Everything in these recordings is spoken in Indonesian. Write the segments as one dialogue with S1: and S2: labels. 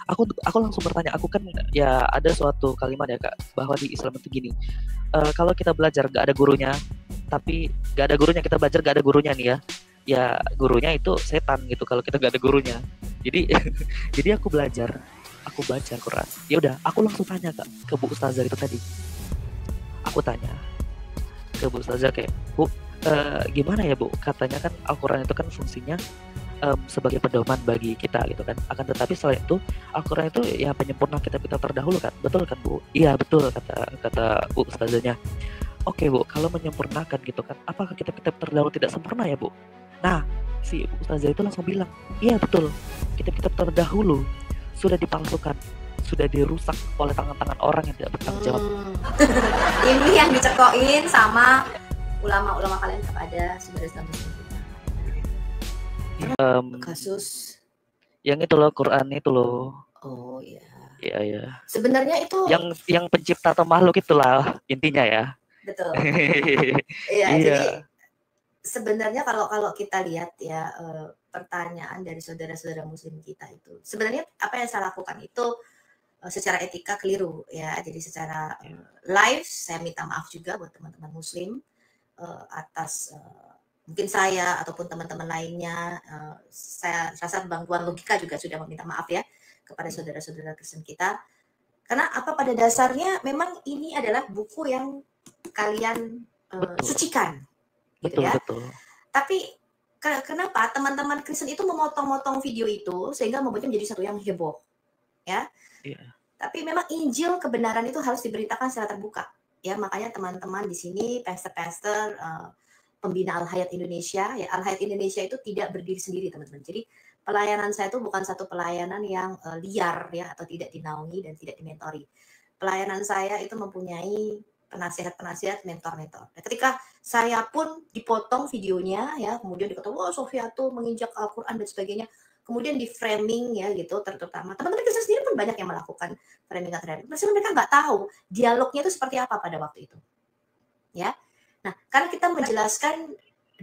S1: Aku langsung bertanya, aku kan ya ada suatu kalimat ya Kak, bahwa di Islam itu gini, kalau kita belajar gak ada gurunya, tapi gak ada gurunya kita belajar gak ada gurunya nih ya, ya gurunya itu setan gitu kalau kita gak ada gurunya. Jadi jadi aku baca Quran. Ya udah, aku langsung tanya Kak ke Bu Ustazah itu tadi. Aku tanya ke Bu Ustazah kayak, Bu, gimana ya Bu? Katanya kan Al-Quran itu kan fungsinya sebagai pedoman bagi kita gitu kan. Akan tetapi selain itu Al-Quran itu ya penyempurna kitab-kitab terdahulu kan. Betul kan Bu? Iya betul kata kata Bu Ustazahnya. Oke Bu, kalau menyempurnakan gitu kan, apakah kitab-kitab terdahulu tidak sempurna ya Bu? Nah, si Bu Ustazah itu langsung bilang, iya betul, kitab-kitab terdahulu sudah dipalsukan, sudah dirusak oleh tangan-tangan orang yang tidak bertanggung jawab.
S2: Ini yang dicekokin sama ulama-ulama kalian kepada saudara-saudara muslim kita. Kasus
S1: yang itu loh, Quran itu loh.
S2: Oh iya.
S1: Iya ya.
S2: Sebenarnya itu
S1: yang pencipta atau makhluk itulah intinya ya.
S2: Betul. Iya, jadi sebenarnya kalau kita lihat ya pertanyaan dari saudara-saudara muslim kita itu, sebenarnya apa yang saya lakukan itu secara etika keliru ya. Jadi secara live saya minta maaf juga buat teman-teman muslim atas mungkin saya ataupun teman-teman lainnya. Saya rasa bantuan logika juga sudah meminta maaf ya kepada saudara-saudara Kristen kita. Karena apa, pada dasarnya memang ini adalah buku yang kalian sucikan gitu
S1: betul,
S2: ya.
S1: Betul.
S2: Tapi kenapa teman-teman Kristen itu memotong-motong video itu sehingga membuatnya menjadi satu yang heboh ya.
S1: Yeah.
S2: Tapi memang Injil kebenaran itu harus diberitakan secara terbuka ya. Makanya teman-teman di sini pastor-pastor pembina Al-Hayat Indonesia ya. Al-Hayat Indonesia itu tidak berdiri sendiri teman-teman. Jadi pelayanan saya itu bukan satu pelayanan yang liar ya, atau tidak dinaungi dan tidak dimentori. Pelayanan saya itu mempunyai penasihat-penasihat, mentor-mentor. Nah, ketika saya pun dipotong videonya ya, kemudian dikatakan wah Sofiatul menginjak Al-Quran dan sebagainya, kemudian di framing ya gitu, terutama teman-teman Kristen sendiri pun banyak yang melakukan framing. Maksudnya mereka nggak tahu dialognya itu seperti apa pada waktu itu ya. Nah, karena kita menjelaskan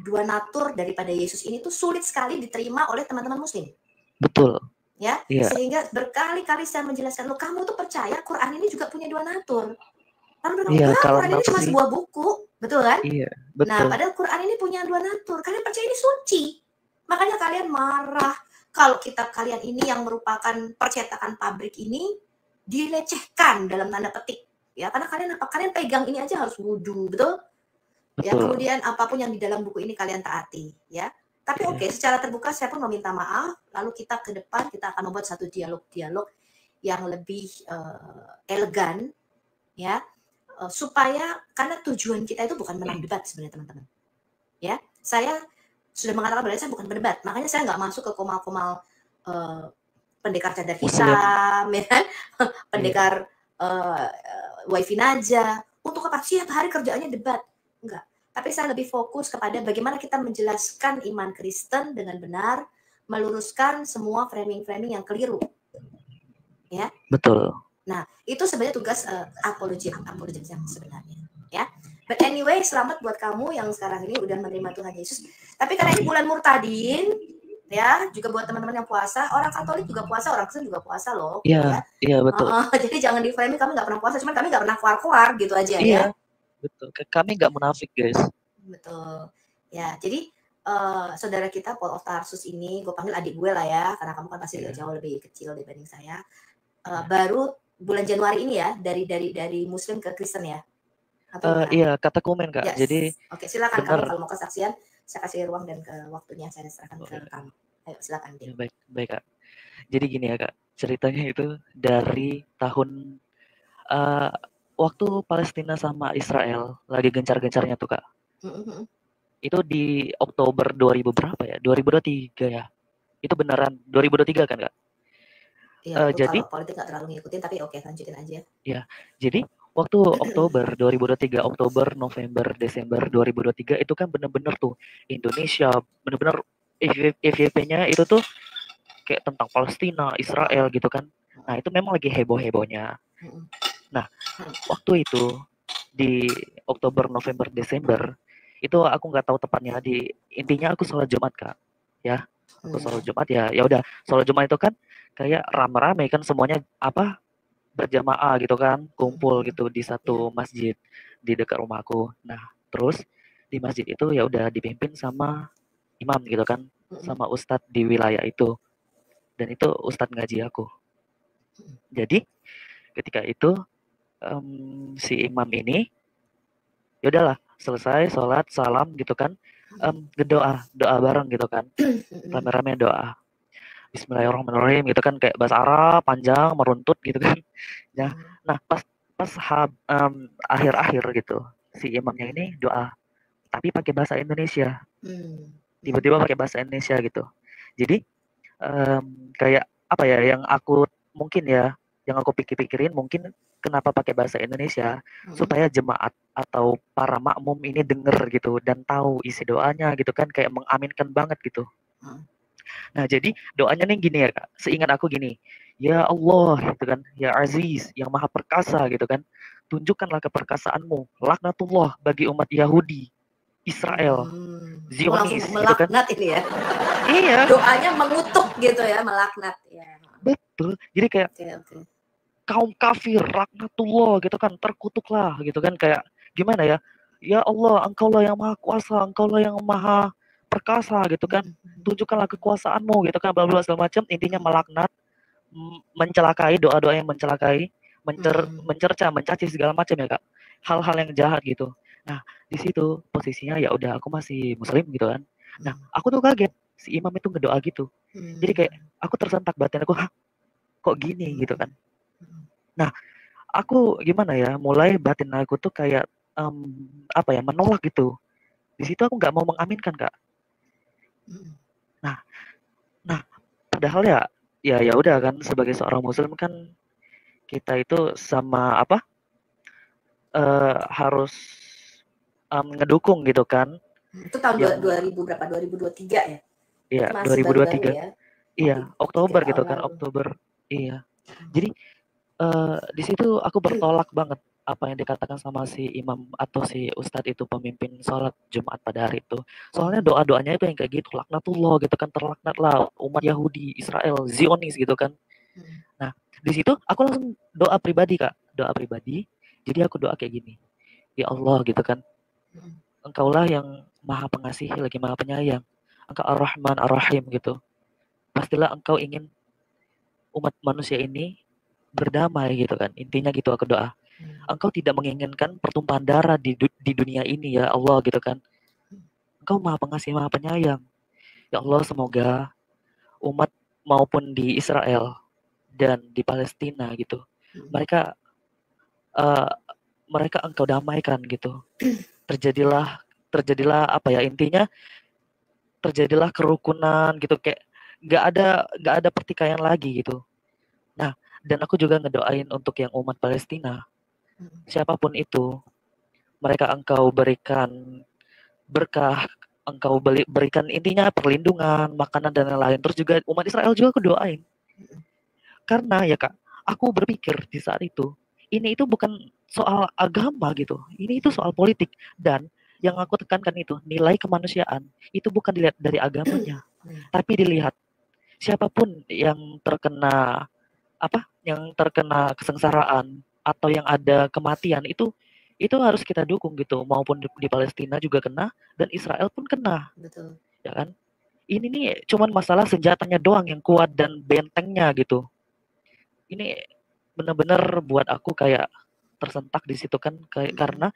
S2: dua natur daripada Yesus ini tuh sulit sekali diterima oleh teman-teman muslim.
S1: Betul.
S2: Ya, yeah. Sehingga berkali-kali saya menjelaskan, loh kamu tuh percaya Quran ini juga punya dua natur.
S1: Iya,
S2: Quran ini cuma sebuah buku, betul kan?
S1: Iya, betul.
S2: Nah, padahal Quran ini punya dua natur. Kalian percaya ini suci. Makanya kalian marah kalau kitab kalian ini yang merupakan percetakan pabrik ini dilecehkan dalam tanda petik. Ya, karena kalian pegang ini aja harus wudu, betul? Ya, kemudian apapun yang di dalam buku ini kalian taati, ya. Tapi oke, secara terbuka saya pun meminta maaf. Lalu kita ke depan kita akan membuat satu dialog-dialog yang lebih elegan, ya, supaya karena tujuan kita itu bukan menang debat sebenarnya teman-teman. Ya, saya sudah mengatakan bahwa saya bukan berdebat, makanya saya nggak masuk ke komal-komal pendekar cadar hitam, ya kan? Pendekar wifi naja. Untuk apa? Setiap hari kerjaannya debat. Enggak. Tapi saya lebih fokus kepada bagaimana kita menjelaskan iman Kristen dengan benar, meluruskan semua framing-framing yang keliru. Ya.
S1: Betul.
S2: Nah, itu sebenarnya tugas apologetic yang sebenarnya, ya. But anyway, selamat buat kamu yang sekarang ini udah menerima Tuhan Yesus. Tapi karena ini bulan Murtadin, ya, juga buat teman-teman yang puasa, orang Katolik juga puasa, orang Kristen juga puasa loh.
S1: Iya,
S2: ya.
S1: Iya betul.
S2: Jadi jangan di framing kami nggak pernah puasa, cuman kami nggak pernah keluar-keluar gitu aja
S1: iya,
S2: ya.
S1: Betul. Kami nggak munafik guys.
S2: Betul. Ya, jadi saudara kita Paul of Tarsus ini, gue panggil adik gue lah ya, karena kamu kan pasti jauh lebih kecil dibanding saya. Baru bulan Januari ini ya, dari Muslim ke Kristen ya.
S1: Iya, kata komen Kak.
S2: Yes.
S1: Jadi
S2: oke, silakan kamu kalau mau kesaksian, saya kasih ruang dan ke waktunya saya serahkan ke kamu. Ayo silakan deh.
S1: Ya, baik Kak. Jadi gini ya Kak, ceritanya itu dari tahun waktu Palestina sama Israel lagi gencar-gencarnya tuh Kak. Itu di Oktober 2000 berapa ya? 2023 ya. Itu beneran 2023 kan Kak?
S2: Iya, jadi kalau politik nggak terlalu ngikutin, tapi oke, lanjutin aja.
S1: Ya, jadi waktu Oktober 2023, Oktober, November, Desember 2023 itu kan bener-bener tuh Indonesia bener-bener FYP-nya itu tuh kayak tentang Palestina, Israel gitu kan. Nah, itu memang lagi heboh-hebohnya. Nah, waktu itu di Oktober, November, Desember itu aku nggak tahu tepatnya, intinya aku sholat Jumat Kak. Ya, aku sholat Jumat ya udah sholat Jumat itu kan kayak rame-rame kan semuanya apa berjamaah gitu kan, kumpul
S2: Mhm.
S1: gitu di
S2: Iya.
S1: satu masjid di dekat rumahku. Nah, terus di masjid itu ya udah dipimpin sama imam gitu kan,
S2: Mhm.
S1: sama ustadz di wilayah itu. Dan itu ustadz ngaji aku.
S2: Mhm.
S1: Jadi ketika itu si imam ini ya udahlah selesai sholat salam gitu kan,
S2: Mhm.
S1: berdoa doa bareng gitu kan,
S2: Mhm.
S1: rame-rame doa. Bismillahirrahmanirrahim gitu kan kayak bahasa Arab panjang meruntut gitu kan. Ya.
S2: Mhm.
S1: Nah, pas pas akhir-akhir gitu si imamnya ini doa tapi pakai bahasa Indonesia.
S2: Mmm. Mhm.
S1: Tiba-tiba pakai bahasa Indonesia gitu. Jadi kayak apa ya yang aku mungkin ya yang aku pikir-pikirin mungkin kenapa pakai bahasa Indonesia
S2: Mhm.
S1: supaya jemaat atau para makmum ini denger gitu dan tahu isi doanya gitu kan kayak mengaminkan banget gitu.
S2: Mhm.
S1: Nah, jadi doanya nih gini ya, Kak. Seingat aku gini, ya Allah gitu kan, ya Aziz yang Maha Perkasa gitu kan. Tunjukkanlah keperkasaanmu, laknatullah bagi umat Yahudi, Israel,
S2: Oh, langsung
S1: Zionis gitu kan.
S2: melaknat ini ya?
S1: Iya,
S2: Doanya mengutuk gitu ya, melaknat ya.
S1: betul. Jadi kayak
S2: Oke, oke.
S1: kaum kafir, laknatullah gitu kan, terkutuklah gitu kan kayak gimana ya? Ya Allah, Engkaulah yang Maha Kuasa, Engkaulah yang Maha Perkasa gitu kan.
S2: Mhm. Mhm.
S1: Tunjukkanlah kekuasaanmu gitu kan, bla bla segala macam. Intinya
S2: Mhm.
S1: melaknat, mencelakai, doa-doa yang mencelakai,
S2: Mhm.
S1: mencerca, mencaci segala macam ya Kak. Hal-hal yang jahat gitu. Nah, di situ posisinya ya udah aku masih muslim gitu kan. Nah,
S2: Mhm.
S1: aku tuh kaget si imam itu ngedoa gitu. Jadi kayak
S2: Mmm.
S1: aku tersentak batin aku, hah kok gini
S2: Mhm.
S1: gitu kan.
S2: Mhm.
S1: Nah, aku gimana ya, mulai batin aku tuh kayak apa ya, menolak gitu. Di situ aku nggak mau mengaminkan Kak.
S2: Mhm.
S1: Nah, nah padahal ya ya udah kan sebagai seorang muslim kan kita itu sama apa harus ngedukung gitu kan
S2: Itu tahun
S1: yang
S2: 2000 berapa? 2023 ya?
S1: iya
S2: Berarti masih baru-baru
S1: 2023
S2: ya?
S1: iya
S2: Masih 3
S1: Oktober gitu
S2: tahun
S1: kan
S2: lalu.
S1: Oktober iya jadi di situ aku bertolak banget apa yang dikatakan sama si imam atau si ustadz itu pemimpin sholat Jumat pada hari itu soalnya
S2: Mhm.
S1: doa-doanya itu yang kayak gitu laknatullah gitu kan terlaknatlah umat
S2: Mhm.
S1: Yahudi Israel Zionis gitu kan
S2: Mhm.
S1: nah di situ aku langsung doa pribadi Kak doa pribadi jadi aku doa kayak gini ya Allah gitu kan
S2: Mhm.
S1: Engkaulah yang Maha Pengasih lagi Maha Penyayang. Engkau Ar-Rahman Ar-Rahim gitu. Pastilah Engkau ingin umat manusia ini berdamai gitu kan. Intinya gitu aku doa.
S2: Mhm.
S1: Engkau tidak menginginkan pertumpahan darah di dunia ini ya Allah gitu kan. Engkau Maha Pengasih Maha Penyayang. Ya Allah semoga umat maupun di Israel dan di Palestina gitu.
S2: Mhm.
S1: Mereka eh, mereka Engkau damaikan gitu.
S2: Ya.
S1: Terjadilah apa ya intinya terjadilah kerukunan gitu kayak nggak ada pertikaian lagi gitu. Nah, dan aku juga ngedoain untuk yang umat Palestina,
S2: Mhm.
S1: siapapun itu, mereka engkau berikan berkah, engkau berikan intinya perlindungan, makanan dan lain-lain. Terus juga umat Israel juga aku doain.
S2: Mhm.
S1: Karena ya Kak, aku berpikir di saat itu, ini itu bukan soal agama gitu. Ini itu soal politik dan yang aku tekankan itu nilai kemanusiaan itu bukan dilihat dari agamanya,
S2: Mhm.
S1: tapi dilihat siapapun yang terkena yang terkena kesengsaraan atau yang ada kematian itu harus kita dukung gitu maupun di Palestina juga kena dan Israel pun kena
S2: Betul.
S1: ya kan ini nih cuman masalah senjatanya doang yang kuat dan bentengnya gitu ini bener-bener buat aku kayak tersentak di situ kan kayak
S2: Mhm.
S1: karena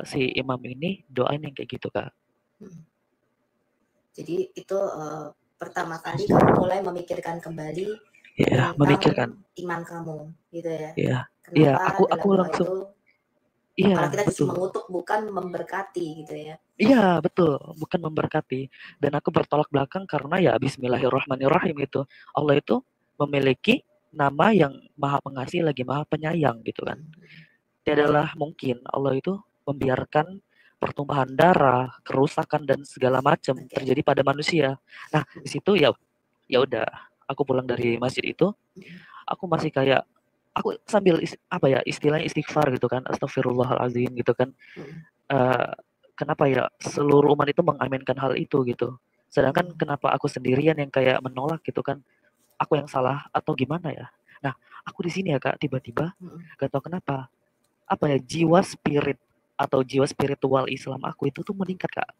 S1: si imam ini doain yang kayak gitu Kak.
S2: Mhm. Jadi itu, pertama kali kamu mulai memikirkan kembali
S1: Iya,
S2: tentang
S1: memikirkan.
S2: iman kamu, gitu ya?
S1: Iya. Iya,
S2: Kenapa
S1: aku
S2: dalam doa
S1: langsung
S2: itu
S1: iya,
S2: malah kita justru
S1: betul.
S2: mengutuk bukan memberkati gitu ya?
S1: Iya, betul, bukan memberkati. Dan aku bertolak belakang karena ya bismillahirrahmanirrahim gitu. Allah itu memiliki nama yang Maha Pengasih lagi Maha Penyayang gitu kan.
S2: Mhm.
S1: Tiadalah mungkin Allah itu membiarkan pertumpahan darah, kerusakan dan segala macam
S2: Oke.
S1: terjadi pada manusia. Nah, di situ ya ya udah aku pulang dari masjid itu,
S2: Mhm.
S1: aku masih kayak aku sambil apa ya istilahnya istighfar gitu kan, astagfirullahalazim gitu kan
S2: Mhm.
S1: eee, kenapa ya seluruh umat itu mengaminkan hal itu gitu. Sedangkan
S2: Mhm.
S1: kenapa aku sendirian yang kayak menolak gitu kan. aku yang salah atau gimana ya. Nah, aku di sini ya Kak, tiba-tiba gak tahu kenapa, apa ya, jiwa spirit atau jiwa spiritual Islam aku itu tuh meningkat Kak.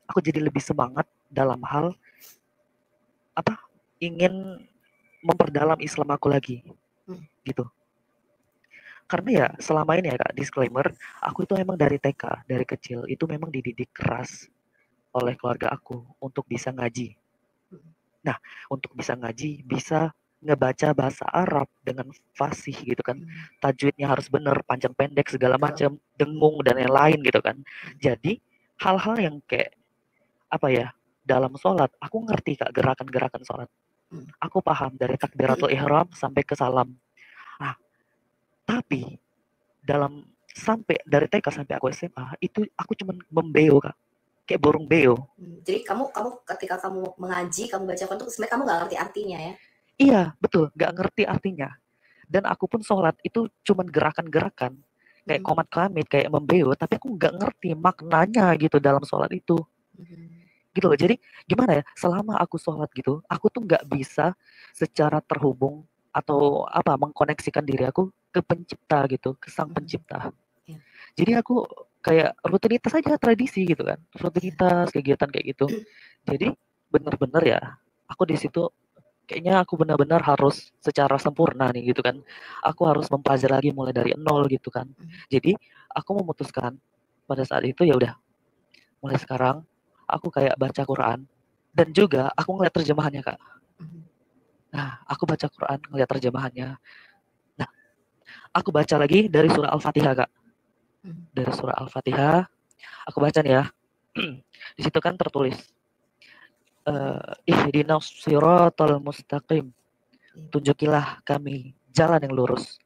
S1: Aku jadi lebih semangat dalam hal apa, ingin memperdalam Islam aku lagi, gitu. Karena ya selama ini ya Kak, disclaimer, aku itu emang dari TK, dari kecil itu memang dididik keras oleh keluarga aku untuk bisa ngaji. Nah, untuk bisa ngaji, bisa ngebaca bahasa Arab dengan fasih gitu kan. Tajwidnya harus bener, panjang pendek segala macam, dengung dan lain-lain gitu kan. Jadi hal-hal yang kayak apa ya, dalam sholat aku ngerti Kak gerakan-gerakan sholat. Aku paham dari takbiratul ihram sampai ke salam. Nah, tapi dalam sampai dari TK sampai aku SMA itu aku cuman membeo Kak, kayak burung beo.
S2: Jadi kamu ketika kamu mengaji, kamu baca Quran tuh sebenarnya kamu nggak ngerti artinya ya?
S1: Iya, betul, nggak ngerti artinya. Dan aku pun sholat itu cuman gerakan-gerakan, kayak komat kamit, kayak membeo, tapi aku nggak ngerti maknanya gitu dalam sholat itu. Gitu loh. Jadi gimana ya, selama aku sholat gitu, aku tuh nggak bisa secara terhubung atau apa, mengkoneksikan diri aku ke pencipta gitu, ke sang pencipta. Jadi aku kayak rutinitas aja, tradisi gitu kan, rutinitas kegiatan kayak gitu. Jadi bener-bener ya, aku di situ kayaknya aku benar-benar harus secara sempurna nih gitu kan. Aku harus mempelajari lagi mulai dari nol gitu kan. Jadi aku memutuskan pada saat itu ya udah, mulai sekarang aku kayak baca Quran dan juga aku ngeliat terjemahannya Kak. Nah, aku baca Quran ngeliat terjemahannya. Nah, aku baca lagi dari surah Al-Fatihah Kak. Dari surah Al-Fatihah aku baca nih ya. Di situ kan tertulis ihdinas siratal mustaqim. Tunjukilah kami jalan yang lurus.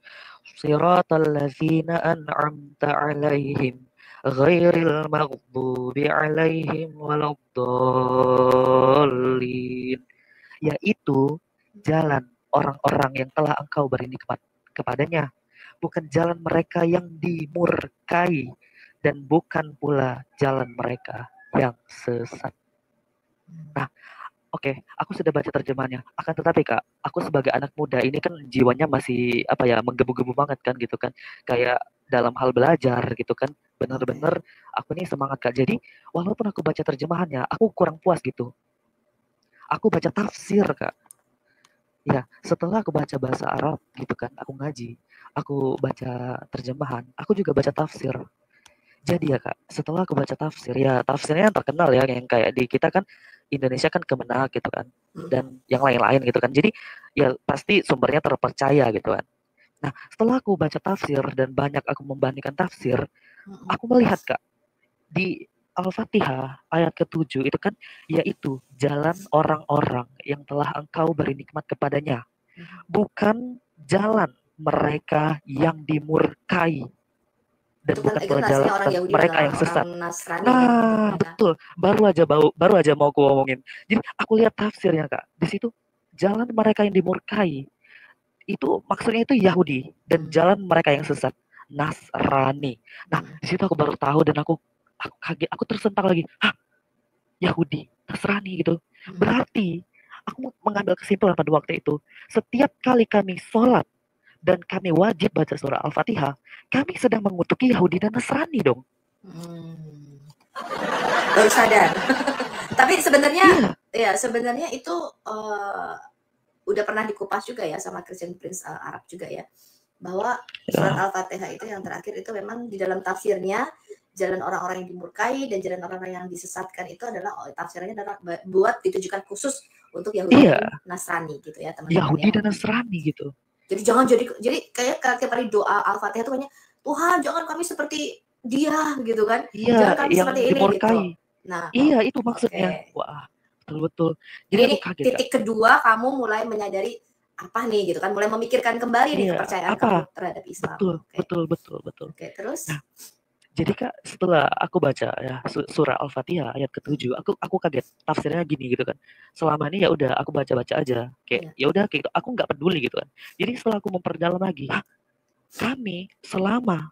S1: Siratal ladzina an'amta 'alaihim ghairil maghdubi 'alaihim waladdallin. Yaitu jalan orang-orang yang telah engkau beri nikmat kepadanya, bukan jalan mereka yang dimurkai dan bukan pula jalan mereka yang sesat. Nah, oke, aku sudah baca terjemahannya. Akan tetapi Kak, aku sebagai anak muda ini kan jiwanya masih apa ya, menggebu-gebu banget kan gitu kan. Kayak dalam hal belajar gitu kan. Benar-benar aku nih semangat Kak. Jadi walaupun aku baca terjemahannya, aku kurang puas gitu. Aku baca tafsir Kak. Ya, setelah aku baca bahasa Arab gitu kan, aku ngaji, aku baca terjemahan, aku juga baca tafsir. Jadi ya Kak, setelah aku baca tafsir, ya tafsirnya yang terkenal ya, yang kayak di kita kan Indonesia kan Kemenak gitu kan, dan yang lain-lain gitu kan. Jadi ya pasti sumbernya terpercaya gitu kan. Nah, setelah aku baca tafsir dan banyak aku membandingkan tafsir, aku melihat Kak, di Al-Fatihah ayat ke-7 itu kan, yaitu jalan orang-orang yang telah engkau beri nikmat kepadanya, bukan jalan mereka yang dimurkai dan
S2: Itu
S1: bukan
S2: itu
S1: pula jalan
S2: nasinya orang Yahudi dan
S1: mereka yang
S2: orang-orang
S1: sesat.
S2: Nasrani ya gitu
S1: Nah,
S2: mereka.
S1: betul. Baru aja mau aku ngomongin. Jadi aku lihat tafsirnya Kak. Di situ jalan mereka yang dimurkai itu maksudnya itu Yahudi dan jalan mereka yang sesat Nasrani. Nah, di situ aku baru tahu dan aku kaget, aku tersentak lagi. Hah, Yahudi, Nasrani gitu. Berarti aku mengambil kesimpulan pada waktu itu, setiap kali kami sholat dan kami wajib baca surah Al-Fatihah, kami sedang mengutuki Yahudi dan Nasrani dong.
S2: Baru sadar. Tapi sebenarnya
S1: Iya.
S2: ya sebenarnya itu udah pernah dikupas juga ya sama Christian Prince Arab juga ya, bahwa surat Al-Fatihah itu yang terakhir itu memang di dalam tafsirnya jalan orang-orang yang dimurkai dan jalan orang-orang yang disesatkan itu adalah tafsirnya adalah buat ditujukan khusus untuk Yahudi dan Nasrani gitu ya teman-teman
S1: Yahudi
S2: ya.
S1: dan Nasrani gitu.
S2: Jadi jangan jadi kayak kali doa Al-Fatihah itu banyak, Tuhan jangan kami seperti dia gitu kan.
S1: Iya,
S2: Jangan kami
S1: yang
S2: seperti ini
S1: dimurkai.
S2: gitu. Nah,
S1: Iya, itu maksudnya. Wah, betul-betul. Jadi
S2: ini
S1: aku kaget, Kak.
S2: titik kedua kamu mulai menyadari apa nih gitu kan, mulai memikirkan kembali nih
S1: Iya,
S2: kepercayaan
S1: apa?
S2: kamu terhadap Islam.
S1: Betul.
S2: Oke, terus?
S1: Nah, jadi Kak, setelah aku baca ya surah Al-Fatihah ayat ke-7, aku kaget. Tafsirnya gini gitu kan. Selama ini ya udah aku baca-baca aja. Kayak ya udah kayak aku nggak peduli gitu kan. Jadi setelah aku memperdalam lagi, kami selama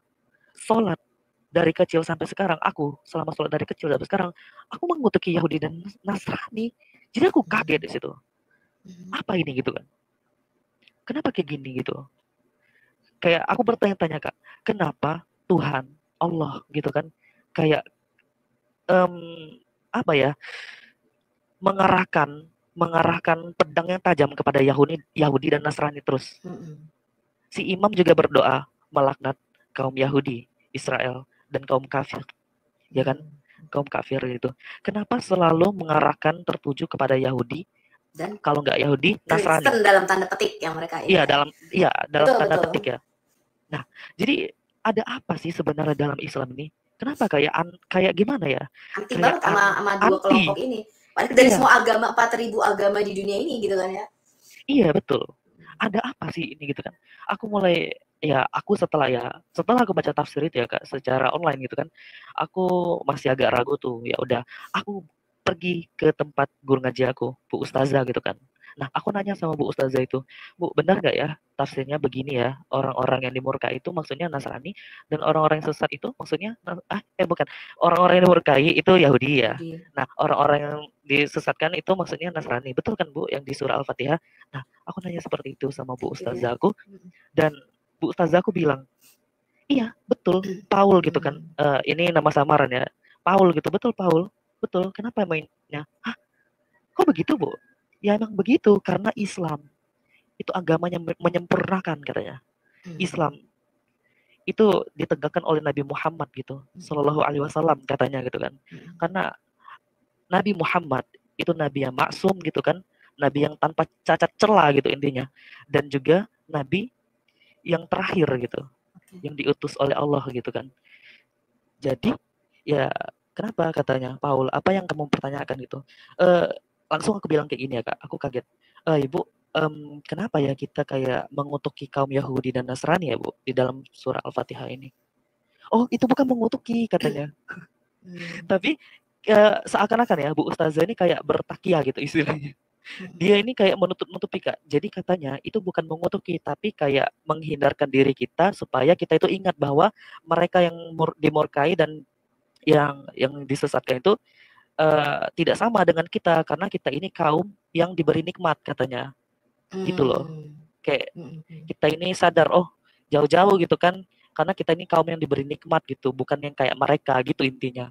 S1: sholat dari kecil sampai sekarang, aku selama sholat dari kecil sampai sekarang, aku mengutuki Yahudi dan Nasrani. Jadi aku kaget di situ. Apa ini gitu kan? Kenapa kayak gini gitu? Kayak aku bertanya-tanya Kak, kenapa Tuhan Allah gitu kan kayak apa ya, mengarahkan mengarahkan pedang yang tajam kepada Yahudi dan Nasrani terus. Si imam juga berdoa melaknat kaum Yahudi, Israel, dan kaum kafir, ya kan? Kaum kafir itu. Kenapa selalu mengarahkan tertuju kepada Yahudi?
S2: Dan
S1: kalau nggak Yahudi, Nasrani.
S2: Kristen dalam tanda petik yang mereka
S1: Iya, dalam
S2: betul,
S1: tanda
S2: betul.
S1: petik ya. Nah, jadi ada apa sih sebenarnya dalam Islam ini? Kenapa kayak gimana ya?
S2: Anti
S1: Kayak
S2: banget sama dua
S1: anti.
S2: kelompok ini. Padahal dari
S1: Iya.
S2: semua agama, 4.000 agama di dunia ini gitu kan ya.
S1: Iya, betul. Ada apa sih ini gitu kan? Aku setelah aku baca tafsir itu ya Kak, secara online gitu kan, aku masih agak ragu tuh. Ya udah, aku pergi ke tempat guru ngaji aku, Bu Ustazah gitu kan. Nah, aku nanya sama Bu Ustazah itu, Bu, benar nggak ya tafsirnya begini ya? Orang-orang yang dimurkai itu maksudnya Nasrani dan orang-orang yang sesat itu maksudnya bukan. Orang-orang yang dimurkai itu Yahudi ya. Nah, orang-orang yang disesatkan itu maksudnya Nasrani. Betul kan Bu yang di surah Al-Fatihah? Nah, aku nanya seperti itu sama Bu Ustazah aku dan Bu Ustazah aku bilang, "Iya, betul, Paul gitu kan. Ini nama samaran ya. Paul gitu, betul Paul. Betul. Kenapa mainnya? Hah? Kok begitu, Bu? Ya emang begitu karena Islam itu agamanya menyempurnakan katanya. Islam itu ditegakkan oleh Nabi Muhammad gitu, Shallallahu Alaihi Wasallam katanya gitu kan. Karena Nabi Muhammad itu nabi yang maksum gitu kan, nabi yang tanpa cacat celah gitu intinya, dan juga nabi yang terakhir gitu, yang diutus oleh Allah gitu kan. Jadi ya kenapa katanya Paul, apa yang kamu pertanyakan gitu? Langsung aku bilang kayak gini ya Kak, aku kaget. Ibu, kenapa ya kita kayak mengutuki kaum Yahudi dan Nasrani ya Bu di dalam surah Al-Fatihah ini? Oh itu bukan mengutuki katanya. Tapi seakan-akan ya Bu Ustazah ini kayak bertakia gitu istilahnya. Dia ini kayak menutup-nutupi Kak. Jadi katanya itu bukan mengutuki tapi kayak menghindarkan diri kita supaya kita itu ingat bahwa mereka yang dimurkai dan yang disesatkan itu tidak sama dengan kita karena kita ini kaum yang diberi nikmat katanya. Gitu loh. Kayak kita ini sadar jauh-jauh gitu kan karena kita ini kaum yang diberi nikmat gitu, bukan yang kayak mereka gitu intinya.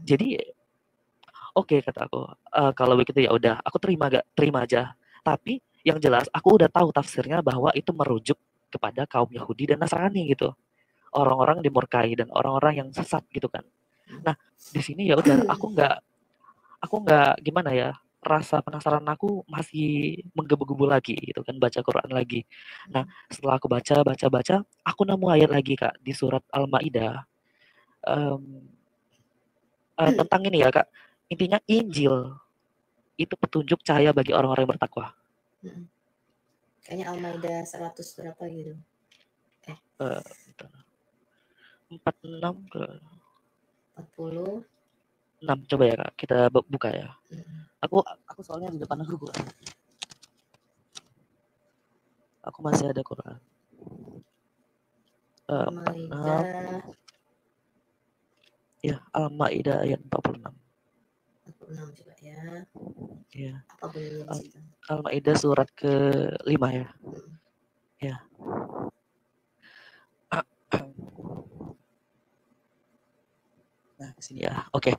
S1: Jadi oke, kata aku, kalau begitu ya udah, aku terima aja. Tapi yang jelas aku udah tahu tafsirnya bahwa itu merujuk kepada kaum Yahudi dan Nasrani gitu. Orang-orang dimurkai dan orang-orang yang sesat gitu kan. Nah, di sini ya udah aku nggak gimana ya, rasa penasaran aku masih menggebu-gebu lagi gitu kan baca Quran lagi. Nah, setelah aku baca, aku nemu ayat lagi Kak di surat Al-Maidah. Tentang ini ya Kak, intinya Injil itu petunjuk cahaya bagi orang-orang yang bertakwa.
S2: Kayaknya Al-Maidah 100 berapa gitu.
S1: 46 ke
S2: 40
S1: 6 coba ya Kak, kita buka ya. Aku soalnya di depan aku Quran. Aku masih ada Quran. 46. Ya, Al-Maidah ayat 46.
S2: 46 coba ya.
S1: Ya.
S2: Apa bunyinya di situ?
S1: Al-Maidah surat ke-5 ya. Ya. Nah, sini ya. Oke.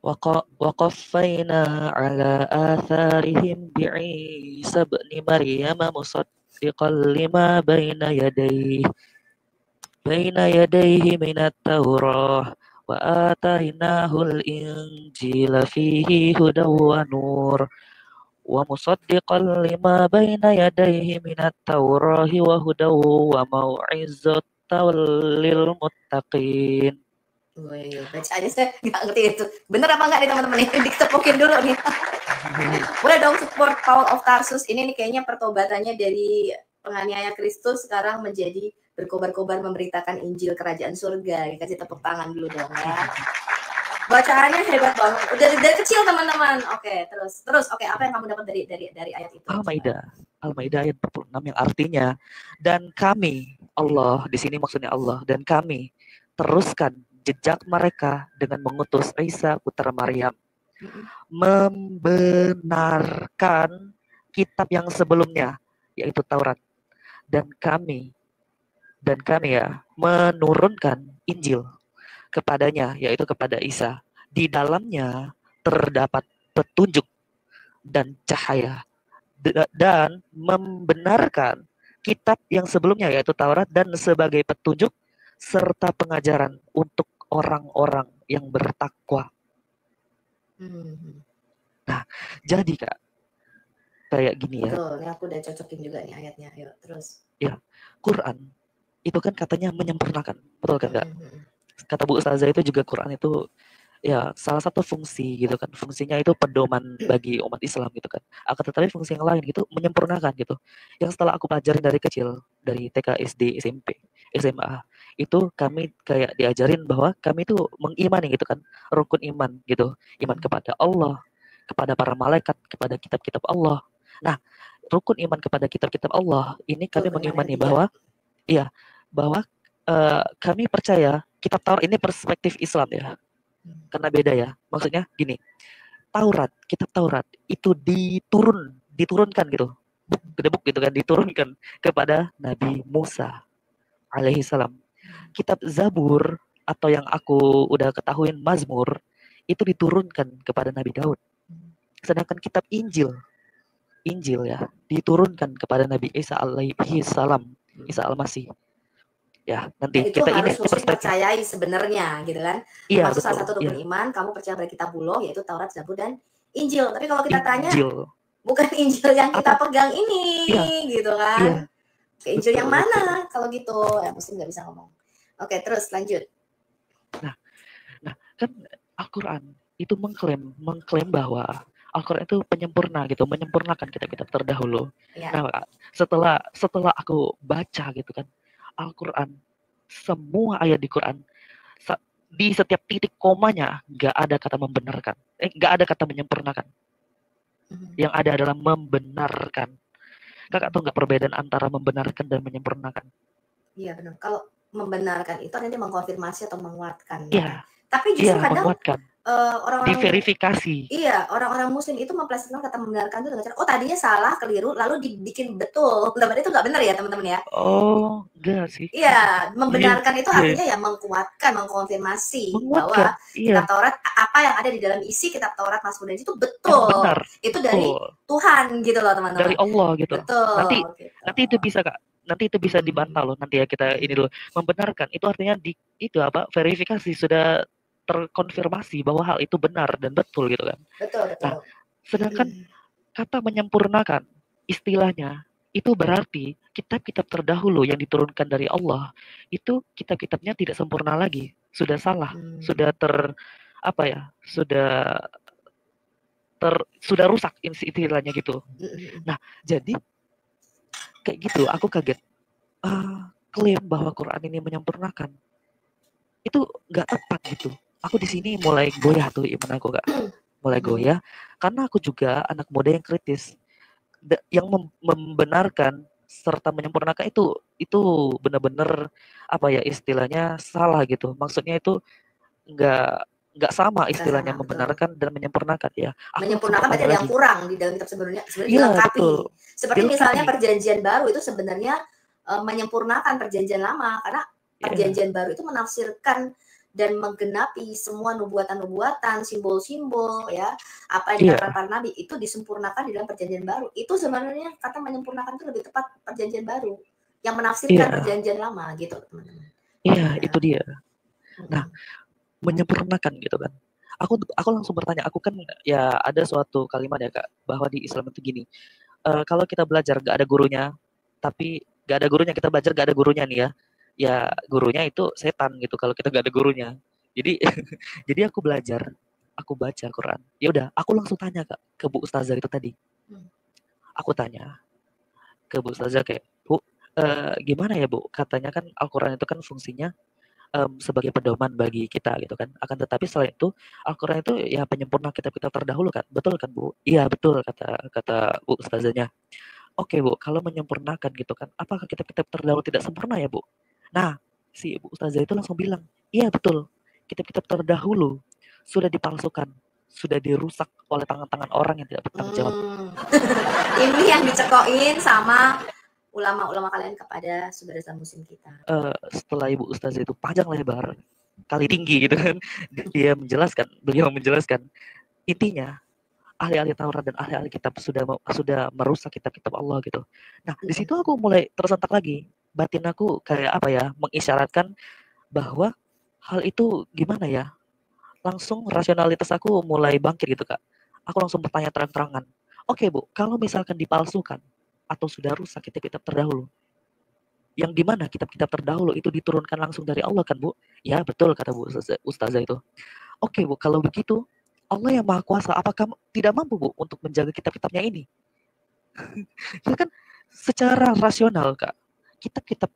S1: وقفينا على آثارهم بعيسى ابن مريم مصدقا لما بين يديه من التوراة وآتيناه الإنجيل فيه هدى ونور ومصدقا لما بين يديه من التوراة وهدى وموعظة للمتقين.
S2: Bacaannya saya nggak ngerti itu. Bener apa nggak nih teman-teman? Ini dikepokin dulu nih. Boleh dong support Paul of Tarsus. Ini nih kayaknya pertobatannya dari penganiaya Kristus sekarang menjadi berkobar-kobar memberitakan Injil Kerajaan Surga. Dikasih tepuk tangan dulu dong ya. Bacaannya hebat banget. Udah dari kecil teman-teman. Oke, terus. Oke, apa yang kamu dapat dari ayat itu?
S1: Al-Maidah ayat 46 yang artinya dan kami Allah, di sini maksudnya Allah, dan kami teruskan jejak mereka dengan mengutus Isa putra Maryam, membenarkan kitab yang sebelumnya, yaitu Taurat. Dan kami ya menurunkan Injil kepadanya, yaitu kepada Isa. Di dalamnya terdapat petunjuk dan cahaya, dan membenarkan kitab yang sebelumnya, yaitu Taurat, dan sebagai petunjuk serta pengajaran untuk orang-orang yang bertakwa. Nah, jadi Kak, kayak gini ya.
S2: Betul, ini aku udah cocokin juga nih ayatnya. Ayo, terus.
S1: Ya, Quran itu kan katanya menyempurnakan, betul kan Kak? Kata Bu Ustazah itu juga Quran itu ya salah satu fungsi gitu kan, fungsinya itu pedoman bagi umat Islam gitu kan. Akan tetapi fungsi yang lain gitu menyempurnakan gitu. Yang setelah aku pelajari dari kecil, dari TK, SD, SMP, SMA, itu kami kayak diajarin bahwa kami itu mengimani gitu kan, rukun iman gitu, iman kepada Allah, kepada para malaikat, kepada kitab-kitab Allah. Nah, rukun iman kepada kitab-kitab Allah ini kami mengimani bahwa iya, bahwa kami percaya kitab Taurat ini perspektif Islam ya. Karena beda ya. Maksudnya gini, Taurat, kitab Taurat itu diturunkan gitu. Buk gitu kan, diturunkan kepada Nabi Musa alaihi salam. Kitab Zabur atau yang aku udah ketahuin Mazmur itu diturunkan kepada Nabi Daud. Sedangkan kitab Injil ya diturunkan kepada Nabi Isa alaihi salam, Isa al-Masih. Ya, nanti
S2: itu
S1: kita
S2: harus
S1: ini
S2: muslim percayai sebenarnya gitu kan.
S1: Iya,
S2: Masuk salah satu rukun
S1: iya.
S2: iman, kamu percaya pada kitabullah yaitu Taurat, Zabur, dan Injil. Tapi kalau kita tanya,
S1: Injil.
S2: bukan Injil yang kita
S1: Apa?
S2: pegang ini,
S1: Iya.
S2: gitu kan.
S1: Iya.
S2: Injil yang mana? Kalau gitu, ya muslim nggak bisa ngomong. Oke, terus lanjut.
S1: Nah, kan Al-Quran itu mengklaim bahwa Al-Quran itu penyempurna gitu, menyempurnakan kitab-kitab terdahulu.
S2: Ya.
S1: Nah, setelah aku baca gitu kan, Al-Quran, semua ayat di Quran, di setiap titik komanya nggak ada kata membenarkan, nggak ada kata menyempurnakan. Yang ada adalah membenarkan. Kakak tahu nggak perbedaan antara membenarkan dan menyempurnakan?
S2: Iya benar. Kalau membenarkan itu nanti mengkonfirmasi atau menguatkan.
S1: Iya.
S2: Tapi justru kadang orang-orang
S1: diverifikasi.
S2: Iya, orang-orang muslim itu memplesetkan kata membenarkan itu dengan cara, oh tadinya salah, keliru, lalu dibikin betul. Itu nggak benar ya teman-teman ya?
S1: Oh, enggak sih.
S2: Iya, membenarkan itu artinya ya mengkuatkan, mengkonfirmasi bahwa kitab Taurat, apa yang ada di dalam isi kitab Taurat, Mazmur dan itu betul.
S1: Benar.
S2: Itu dari Tuhan gitu loh teman-teman.
S1: Dari Allah gitu.
S2: Betul.
S1: Nanti itu bisa Kak. Nanti itu bisa dibantah loh. Nanti ya kita ini dulu. Membenarkan itu artinya verifikasi sudah terkonfirmasi bahwa hal itu benar dan betul gitu kan.
S2: Betul.
S1: Nah, sedangkan kata menyempurnakan istilahnya itu berarti kitab-kitab terdahulu yang diturunkan dari Allah itu kitab-kitabnya tidak sempurna lagi, sudah salah, sudah sudah rusak istilahnya gitu. Nah, jadi kayak gitu aku kaget. Klaim bahwa Quran ini menyempurnakan itu nggak tepat gitu. Aku di sini mulai goyah tuh iman aku Kak. Mulai goyah karena aku juga anak muda yang kritis. Yang membenarkan serta menyempurnakan itu benar-benar istilahnya salah gitu. Maksudnya itu nggak sama istilahnya membenarkan dan menyempurnakan ya.
S2: Menyempurnakan berarti ada yang kurang di dalam kitab sebenarnya dilengkapi. Seperti misalnya perjanjian baru itu sebenarnya menyempurnakan perjanjian lama karena perjanjian baru itu menafsirkan dan menggenapi semua nubuatan-nubuatan, simbol-simbol ya, apa yang dikatakan para nabi itu disempurnakan di dalam perjanjian baru. Itu sebenarnya kata menyempurnakan itu lebih tepat perjanjian baru yang menafsirkan perjanjian lama gitu, teman-teman.
S1: Iya, itu dia. Nah, menyempurnakan gitu kan. Aku langsung bertanya, aku kan ya ada suatu kalimat ya Kak, bahwa di Islam itu gini. Kalau kita belajar gak ada gurunya, tapi gak ada gurunya kita belajar gak ada gurunya nih ya. Ya gurunya itu setan gitu kalau kita gak ada gurunya. Jadi aku belajar, aku baca Quran. Ya udah, aku langsung tanya Kak ke Bu Ustazah itu tadi. Aku tanya ke Bu Ustazah kayak, Bu, gimana ya Bu? Katanya kan Al-Quran itu kan fungsinya sebagai pedoman bagi kita gitu kan. Akan tetapi selain itu Al-Quran itu ya penyempurna kitab-kitab terdahulu kan. Betul kan Bu? Iya betul kata Bu Ustazahnya. Oke Bu, kalau menyempurnakan gitu kan, apakah kitab-kitab terdahulu tidak sempurna ya Bu? Nah, si Bu Ustazah itu langsung bilang, iya betul, kitab-kitab terdahulu sudah dipalsukan, sudah dirusak oleh tangan-tangan orang yang tidak bertanggung jawab.
S2: Ini yang dicekokin sama ulama-ulama kalian kepada saudara muslim kita.
S1: Setelah Ibu Ustazah itu panjang lebar, kali tinggi gitu kan, beliau menjelaskan intinya ahli-ahli Taurat dan ahli-ahli kitab sudah merusak kitab-kitab Allah gitu. Nah, di situ aku mulai tersentak lagi. Batin aku kayak apa ya, mengisyaratkan bahwa hal itu gimana ya? Langsung rasionalitas aku mulai bangkit gitu, Kak. Aku langsung bertanya terang-terangan. Oke, Bu, kalau misalkan dipalsukan atau sudah rusak kitab-kitab terdahulu, yang dimana kitab-kitab terdahulu itu diturunkan langsung dari Allah kan, Bu? Ya, betul kata Bu Ustazah itu. Oke, Bu, kalau begitu Allah yang Maha Kuasa, apakah tidak mampu, Bu, untuk menjaga kitab-kitabnya ini? Itu kan secara rasional, Kak. Kitab-kitab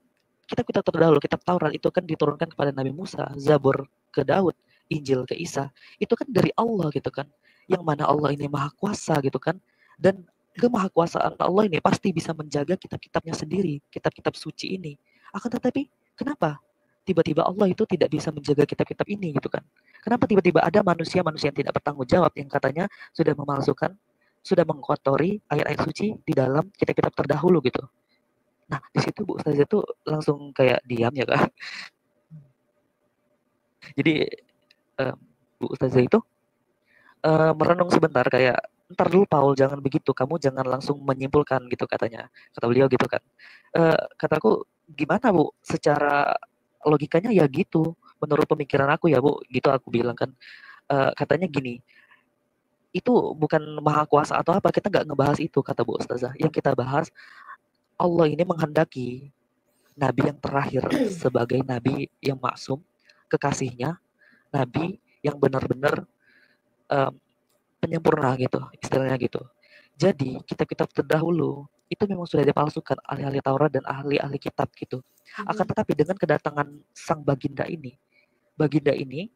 S1: terdahulu, kitab Taurat itu kan diturunkan kepada Nabi Musa, Zabur ke Daud, Injil ke Isa. Itu kan dari Allah gitu kan. Yang mana Allah ini Maha Kuasa gitu kan. Dan kemahakuasaan Allah ini pasti bisa menjaga kitab-kitabnya sendiri, kitab-kitab suci ini. Akan tetapi, kenapa tiba-tiba Allah itu tidak bisa menjaga kitab-kitab ini gitu kan? Kenapa tiba-tiba ada manusia-manusia yang tidak bertanggung jawab yang katanya sudah memalsukan, sudah mengkotori ayat-ayat suci di dalam kitab-kitab terdahulu gitu? Nah, di situ Bu Ustazah itu langsung kayak diam ya Kak. Jadi Bu Ustazah itu merenung sebentar kayak ntar dulu Paul, jangan begitu, kamu jangan langsung menyimpulkan gitu katanya, kata beliau gitu kan. Kataku gimana Bu, secara logikanya ya gitu, menurut pemikiran aku ya Bu, gitu aku bilang kan. Katanya gini, itu bukan maha kuasa atau apa, kita nggak ngebahas itu kata Bu Ustazah. Yang kita bahas Allah ini menghendaki nabi yang terakhir sebagai nabi yang maksum, kekasihnya, nabi yang benar-benar penyempurna gitu, istilahnya gitu. Jadi kitab-kitab terdahulu itu memang sudah dipalsukan ahli-ahli Taurat dan ahli-ahli kitab gitu. Akan tetapi dengan kedatangan sang baginda ini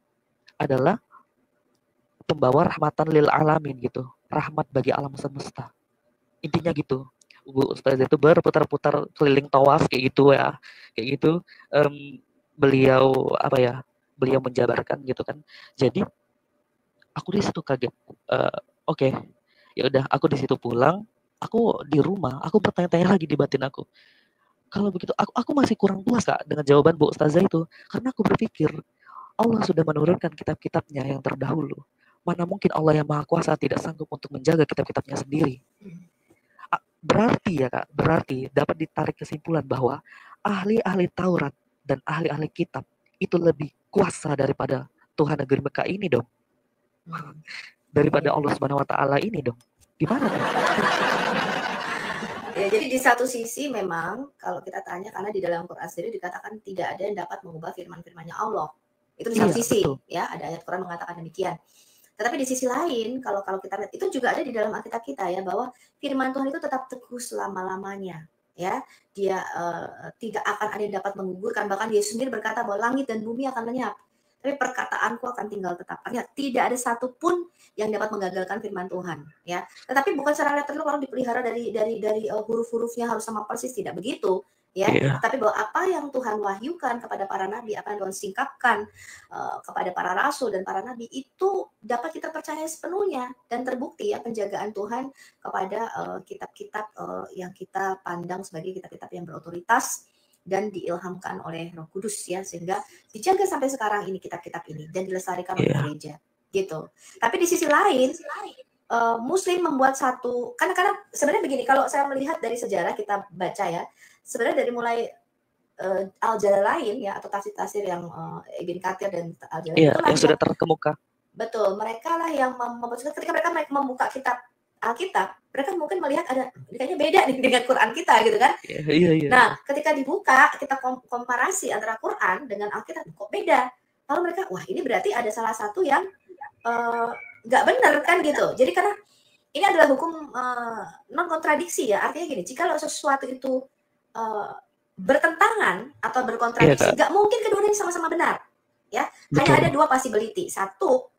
S1: adalah pembawa rahmatan lil alamin gitu, rahmat bagi alam semesta. Intinya gitu. Bu Ustazah itu berputar-putar keliling tawaf kayak gitu ya, kayak gitu. Beliau apa ya? Beliau menjabarkan gitu kan. Jadi aku di situ kaget. Oke, ya udah aku di situ pulang. Aku di rumah, aku bertanya-tanya lagi di batin aku. Kalau begitu, aku masih kurang puas Kak dengan jawaban Bu Ustazah itu. Karena aku berpikir, Allah sudah menurunkan kitab-kitabnya yang terdahulu. Mana mungkin Allah yang Maha Kuasa tidak sanggup untuk menjaga kitab-kitabnya sendiri. Berarti ya Kak, berarti dapat ditarik kesimpulan bahwa ahli-ahli Taurat dan ahli-ahli kitab itu lebih kuasa daripada Tuhan negeri Mekah ini dong. Daripada Allah Subhanahu wa taala ini dong. Gimana kan?
S2: Ya, jadi di satu sisi memang kalau kita tanya, karena di dalam Quran sendiri dikatakan tidak ada yang dapat mengubah firman-firman-Nya Allah. Itu di satu sisi, betul. Ya, ada ayat Quran mengatakan demikian. Tetapi di sisi lain, kalau kita lihat itu juga ada di dalam Alkitab kita ya, bahwa firman Tuhan itu tetap teguh selama-lamanya. Ya, dia tidak akan ada yang dapat menggugurkan. Bahkan Yesus sendiri berkata bahwa langit dan bumi akan lenyap, tapi perkataanku akan tinggal tetap. Artinya tidak ada satupun yang dapat menggagalkan firman Tuhan, ya. Tetapi bukan secara literal kalau dipelihara dari huruf-hurufnya harus sama persis, tidak begitu, ya. Tapi bahwa apa yang Tuhan wahyukan kepada para nabi, apa yang Tuhan singkapkan kepada para rasul dan para nabi, itu dapat kita percaya sepenuhnya dan terbukti ya penjagaan Tuhan kepada kitab-kitab yang kita pandang sebagai kitab-kitab yang berotoritas dan diilhamkan oleh Roh Kudus ya, sehingga dijaga sampai sekarang ini kitab-kitab ini dan dilestarikan oleh gereja gitu. Tapi di sisi lain Muslim membuat satu, karena sebenarnya begini, kalau saya melihat dari sejarah kita baca ya, sebenarnya dari mulai Al-Jalalain ya, atau tafsir-tafsir yang Ibn Katsir dan Al-Jalalain itu yang sudah terkemuka. Betul, mereka lah yang ketika mereka membuka kitab Alkitab, mereka mungkin melihat ada kayaknya beda nih dengan Quran kita gitu kan. Iya. Nah, ketika dibuka, kita komparasi antara Quran dengan Alkitab, kok beda. Lalu mereka, wah ini berarti ada salah satu yang nggak benar kan gitu. Jadi karena ini adalah hukum non kontradiksi ya, artinya gini, jika sesuatu itu bertentangan atau berkontradiksi, nggak mungkin keduanya sama-sama benar ya. Betul. Hanya ada dua possibility, satu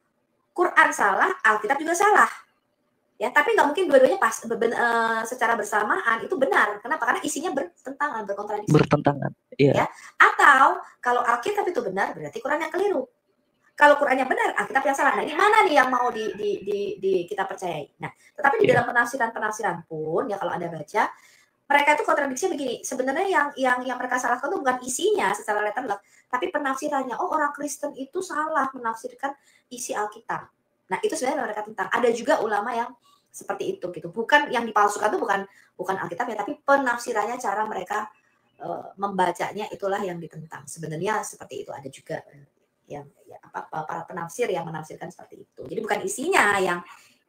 S2: Quran salah, Alkitab juga salah ya, tapi nggak mungkin dua-duanya secara bersamaan itu benar. Kenapa? Karena isinya bertentangan, berkontradiksi. Bertentangan, iya. Ya? Atau kalau Alkitab itu benar, berarti Quran yang keliru. Kalau Qurannya benar, Alkitab yang salah. Nah, ini mana nih yang mau kita percayai? Nah, tetapi di dalam penafsiran pun ya kalau Anda baca, mereka itu kontradiksi begini. Sebenarnya yang mereka salahkan itu bukan isinya secara literal, tapi penafsirannya. Oh, orang Kristen itu salah menafsirkan isi Alkitab. Nah, itu sebenarnya mereka tentang. Ada juga ulama yang seperti itu gitu. Bukan yang dipalsukan itu bukan Alkitab ya, tapi penafsirannya, cara mereka membacanya itulah yang ditentang. Sebenarnya seperti itu, ada juga yang para penafsir yang menafsirkan seperti itu. Jadi bukan isinya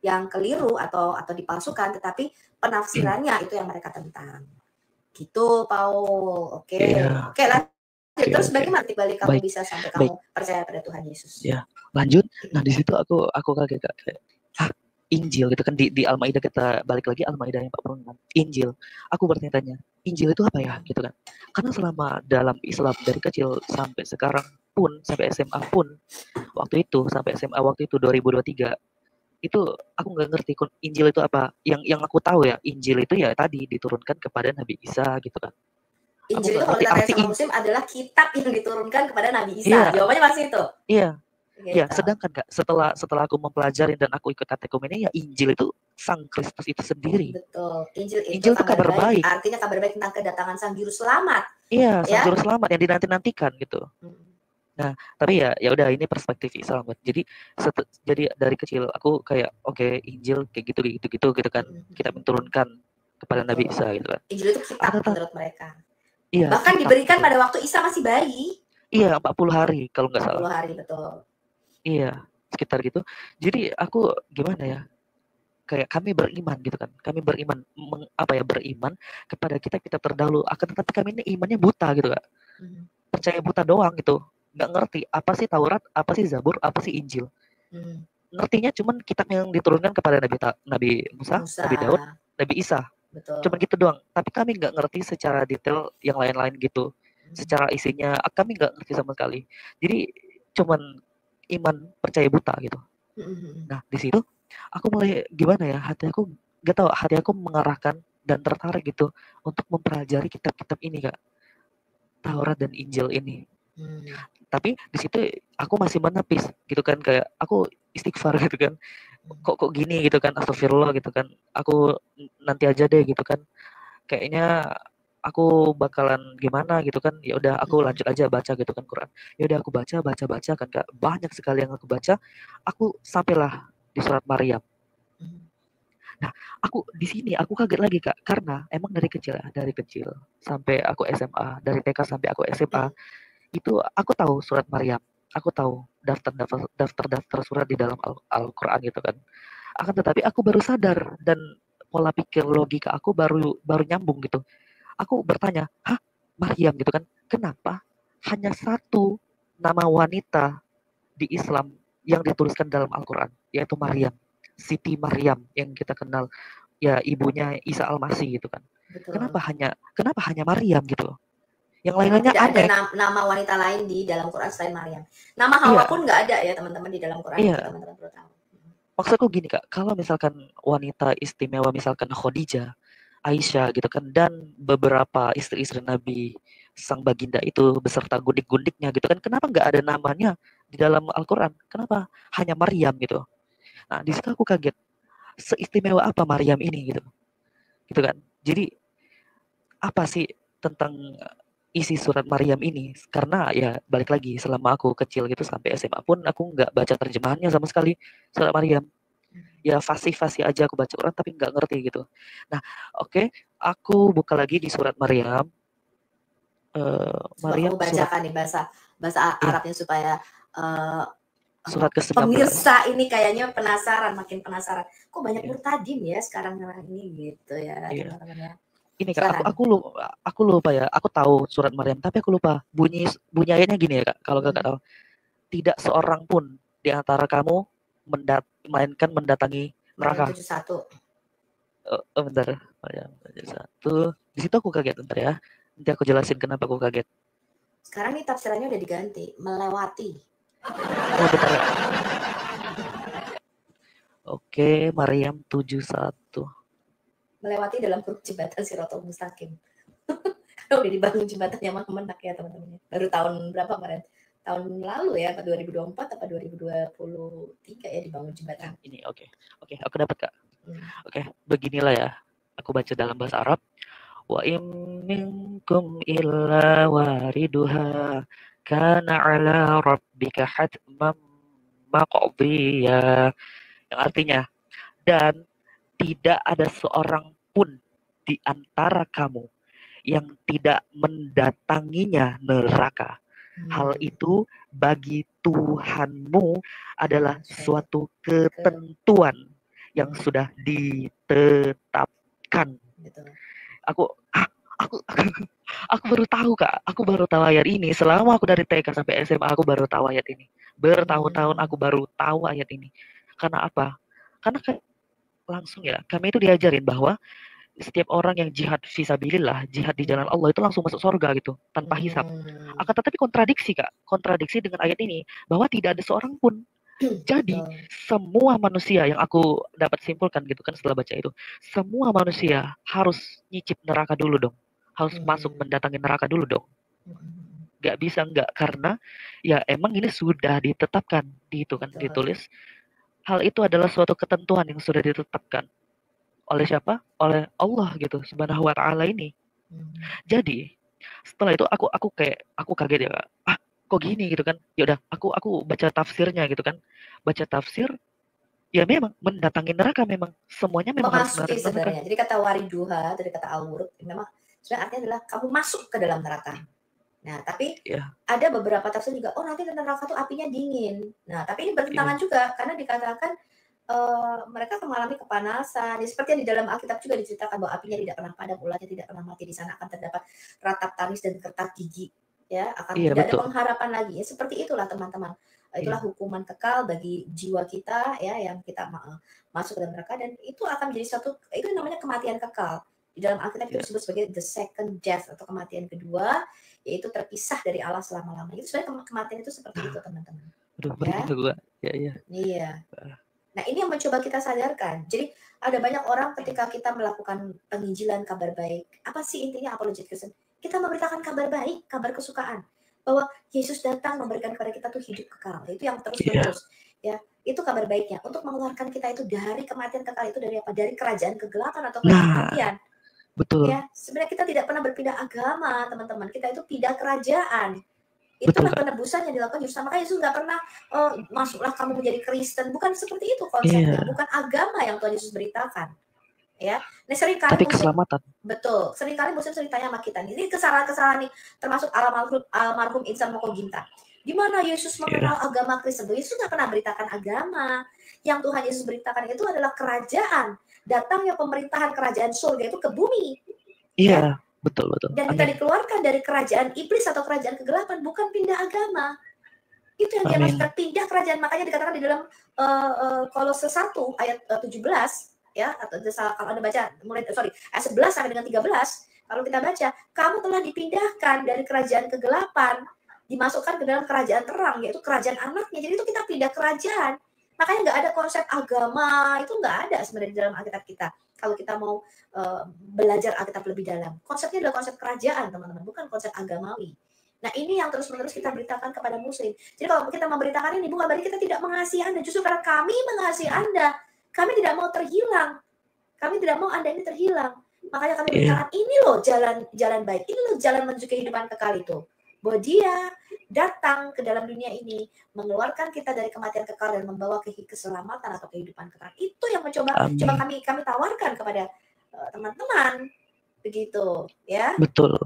S2: yang keliru atau dipalsukan, tetapi penafsirannya itu yang mereka tentang. Gitu, Paul. Oke, lanjut. Terus bagaimana balik kamu bisa sampai kamu percaya pada Tuhan Yesus?
S1: Ya, lanjut. Nah, di situ aku kaget, kayak Injil gitu kan, di Al-Maidah, kita balik lagi Al-Maidah yang 46. Injil. Aku bertanya-tanya, Injil itu apa ya gitu kan. Karena selama dalam Islam dari kecil sampai sekarang pun, sampai SMA pun, waktu itu sampai SMA waktu itu 2023, itu aku nggak ngerti Injil itu apa. Yang aku tahu ya, Injil itu ya tadi diturunkan kepada Nabi Isa gitu kan.
S2: Injil itu kalau kita tanya sama Muslim adalah kitab yang diturunkan kepada Nabi Isa. Jawabannya masih itu.
S1: Iya. Gitu. Ya, sedangkan Kak, setelah aku mempelajari dan aku ikut katekum ini, ya Injil itu Sang Kristus itu sendiri.
S2: Betul. Injil itu kabar baik. Artinya kabar baik tentang kedatangan Sang Juru Selamat.
S1: Iya, Sang Juru Selamat yang dinanti-nantikan gitu. Nah, tapi ya udah, ini perspektif Islam. Jadi dari kecil aku kayak oke, Injil kayak gitu kan. Kita menturunkan kepada Nabi Isa gitu kan.
S2: Injil itu kitab menurut mereka.
S1: Iya.
S2: Bahkan diberikan pada waktu Isa masih bayi.
S1: Iya, 40 hari kalau nggak salah.
S2: 40 hari, betul.
S1: Iya, sekitar gitu. Jadi aku gimana ya? Kayak kami beriman gitu kan. Kami beriman beriman kepada kita terdahulu. Akan tetapi kami ini imannya buta gitu, Kak. Percaya buta doang gitu. Nggak ngerti apa sih Taurat, apa sih Zabur, apa sih Injil. Ngertinya cuman kitab yang diturunkan kepada Nabi Musa, Nabi Daud, Nabi Isa.
S2: Betul.
S1: Cuman gitu doang. Tapi kami nggak ngerti secara detail yang lain-lain gitu. Secara isinya kami nggak ngerti sama sekali. Jadi cuman iman percaya buta gitu. Nah, di situ aku mulai gimana ya, hati aku mengarahkan dan tertarik gitu untuk mempelajari kitab-kitab ini, Kak. Taurat dan Injil ini. Tapi di situ aku masih menepis gitu kan, kayak aku istighfar gitu kan. Kok gini gitu kan, astagfirullah gitu kan. Aku nanti aja deh gitu kan. Kayaknya aku bakalan gimana gitu kan. Ya udah, aku lanjut aja baca gitu kan Quran. Ya udah, aku baca kan, Kak. Banyak sekali yang aku baca. Aku sampailah di surat Maryam. Nah, di sini aku kaget lagi, Kak, karena emang dari kecil sampai aku SMA, dari TK sampai aku SMA, itu aku tahu surat Maryam. Aku tahu daftar surat di dalam Al-Quran gitu kan. Akan tetapi aku baru sadar, dan pola pikir logika aku baru nyambung gitu. Aku bertanya, Maryam gitu kan, kenapa hanya satu nama wanita di Islam yang dituliskan dalam Al-Quran, yaitu Maryam, Siti Maryam yang kita kenal, ya ibunya Isa Al-Masih gitu kan. Betul. Kenapa hanya Maryam gitu? Yang lainnya
S2: tidak ada nama wanita lain di dalam Quran selain Maryam. Nama Hawa pun nggak ada ya teman-teman di dalam Quran. Iya. Teman-teman perlu tahu.
S1: Maksudku gini, Kak, kalau misalkan wanita istimewa misalkan Khadijah, Aisyah gitu kan, dan beberapa istri-istri Nabi sang baginda itu beserta gundik-gundiknya gitu kan, kenapa nggak ada namanya di dalam Al-Quran? Kenapa hanya Maryam gitu? Nah, di situ aku kaget, seistimewa apa Maryam ini gitu kan. Jadi apa sih tentang isi surat Maryam ini? Karena ya balik lagi, selama aku kecil gitu sampai SMA pun aku nggak baca terjemahannya sama sekali surat Maryam. Ya fasih-fasih aja aku baca Quran tapi nggak ngerti gitu. Nah, oke, aku buka lagi di surat Maryam.
S2: Maryam bacakan nih bahasa Arabnya supaya
S1: surat ke-19.
S2: Pemirsa ini kayaknya makin penasaran. Kok banyak murtadin ya sekarang ini gitu ya, teman-teman ya.
S1: Ini Kak, aku lupa ya. Aku tahu surat Maryam tapi aku lupa bunyi ayatnya gini ya, Kak. Kalau Kakak tahu, tidak seorang pun di antara kamu melainkan mendatangi neraka.
S2: 71.
S1: Bentar. Maryam 71. Di situ aku kaget, bentar ya. Nanti aku jelasin kenapa aku kaget.
S2: Sekarang nih tafsirannya udah diganti, melewati.
S1: Oh, bentar ya. Oke, Maryam 71.
S2: Melewati dalam kurung jembatan Siratal Mustaqim. Udah dibangun jembatannya Menak ya teman-teman. Baru tahun berapa kemarin? tahun lalu ya, apa 2024 apa 2023 ya dibangun jembatan.
S1: Ini oke. Aku dapat Kak.
S2: Hmm.
S1: Oke, beginilah ya. Aku baca dalam bahasa Arab. Wa in minkum illa wariduha kana ala rabbika hatman maqdiya. Yang artinya, dan tidak ada seorang pun di antara kamu yang tidak mendatanginya neraka. Hal itu bagi Tuhanmu adalah suatu ketentuan yang sudah ditetapkan. Aku baru tahu Kak, aku baru tahu ayat ini. Selama aku dari TK sampai SMA aku baru tahu ayat ini. Bertahun-tahun aku baru tahu ayat ini. Karena apa? Karena langsung ya, kami itu diajarin bahwa setiap orang yang jihad fisabilillah, jihad di jalan Allah itu langsung masuk surga gitu, tanpa hisab. Akan tetapi kontradiksi Kak, kontradiksi dengan ayat ini bahwa tidak ada seorang pun. Jadi semua manusia yang aku dapat simpulkan gitu kan setelah baca itu, semua manusia harus nyicip neraka dulu dong, harus masuk mendatangi neraka dulu dong. Gak bisa enggak, karena ya emang ini sudah ditetapkan di itu kan, ditulis. Hal itu adalah suatu ketentuan yang sudah ditetapkan oleh siapa? Oleh Allah gitu, Subhanahu wa taala ini. Jadi, setelah itu aku kaget ya, Kak. Kok gini gitu kan? Ya udah, aku baca tafsirnya gitu kan. Baca tafsir, ya memang mendatangi neraka memang semuanya memang harus
S2: memasuki sebenarnya. Jadi kata wariduha dari kata al-wurud memang sebenarnya artinya adalah kamu masuk ke dalam neraka. Nah, tapi ada beberapa tafsir juga, oh nanti neraka tuh apinya dingin. Nah, tapi ini bertentangan juga karena dikatakan mereka akan mengalami kepanasan. Ya, seperti yang di dalam Alkitab juga diceritakan bahwa apinya tidak pernah padam, ularnya tidak pernah mati. Di sana akan terdapat ratap tangis dan kertak gigi. Ya, akan tidak ada pengharapan lagi. Ya, seperti itulah teman-teman. Itulah hukuman kekal bagi jiwa kita ya yang kita masuk ke dalam neraka, dan itu akan menjadi satu, itu namanya kematian kekal. Di dalam Alkitab itu disebut sebagai the second death atau kematian kedua, yaitu terpisah dari Allah selama-lamanya. Itu sebenarnya kematian itu seperti itu teman-teman. Iya. Nah, ini yang mencoba kita sadarkan. Jadi ada banyak orang ketika kita melakukan penginjilan kabar baik, apa sih intinya apologetic Christian? Kita memberitakan kabar baik, kabar kesukaan, bahwa Yesus datang memberikan kepada kita tuh hidup kekal. Itu yang terus-menerus. Ya, itu kabar baiknya untuk mengeluarkan kita itu dari kematian kekal itu, dari apa? Dari kerajaan kegelapan atau kematian.
S1: Betul.
S2: Ya, sebenarnya kita tidak pernah berpindah agama, teman-teman. Kita itu pindah kerajaan. Itulah penebusan yang dilakukan Yesus. Makanya Yesus nggak pernah masuklah kamu menjadi Kristen. Bukan seperti itu konsepnya. Bukan agama yang Tuhan Yesus beritakan. Ya, nah seringkali
S1: tapi keselamatan.
S2: Betul. Seringkali Muslim sering tanya sama kita. Ini kesalahan-kesalahan nih, termasuk almarhum Insan Moko Ginta. Di mana Yesus mengenal agama Kristen? Yesus nggak pernah beritakan agama. Yang Tuhan Yesus beritakan itu adalah kerajaan. Datangnya pemerintahan kerajaan surga itu ke bumi.
S1: Iya, betul.
S2: Dan kita dikeluarkan dari kerajaan iblis atau kerajaan kegelapan, bukan pindah agama. Itu yang dia maksudkan, pindah kerajaan. Makanya dikatakan di dalam Kolose 1 ayat 17, ya, atau kalau Anda baca mulai ayat 11 sampai dengan 13, kalau kita baca, kamu telah dipindahkan dari kerajaan kegelapan, dimasukkan ke dalam kerajaan terang, yaitu kerajaan anaknya. Jadi itu kita pindah kerajaan. Makanya nggak ada konsep agama, itu nggak ada sebenarnya di dalam Alkitab kita. Kalau kita mau belajar Alkitab lebih dalam, konsepnya adalah konsep kerajaan, teman-teman, bukan konsep agamawi. Nah, ini yang terus-menerus kita beritakan kepada Muslim. Jadi kalau kita memberitakan ini, bukan berarti kita tidak mengasihi Anda. Justru karena kami mengasihi Anda, kami tidak mau terhilang. Kami tidak mau Anda ini terhilang. Makanya kami beritakan, ini loh jalan baik, ini loh jalan menuju kehidupan kekal itu. Bahwa dia datang ke dalam dunia ini, mengeluarkan kita dari kematian kekal dan membawa ke keselamatan atau kehidupan kekal. Itu yang coba kami tawarkan kepada teman-teman, begitu ya.
S1: Betul.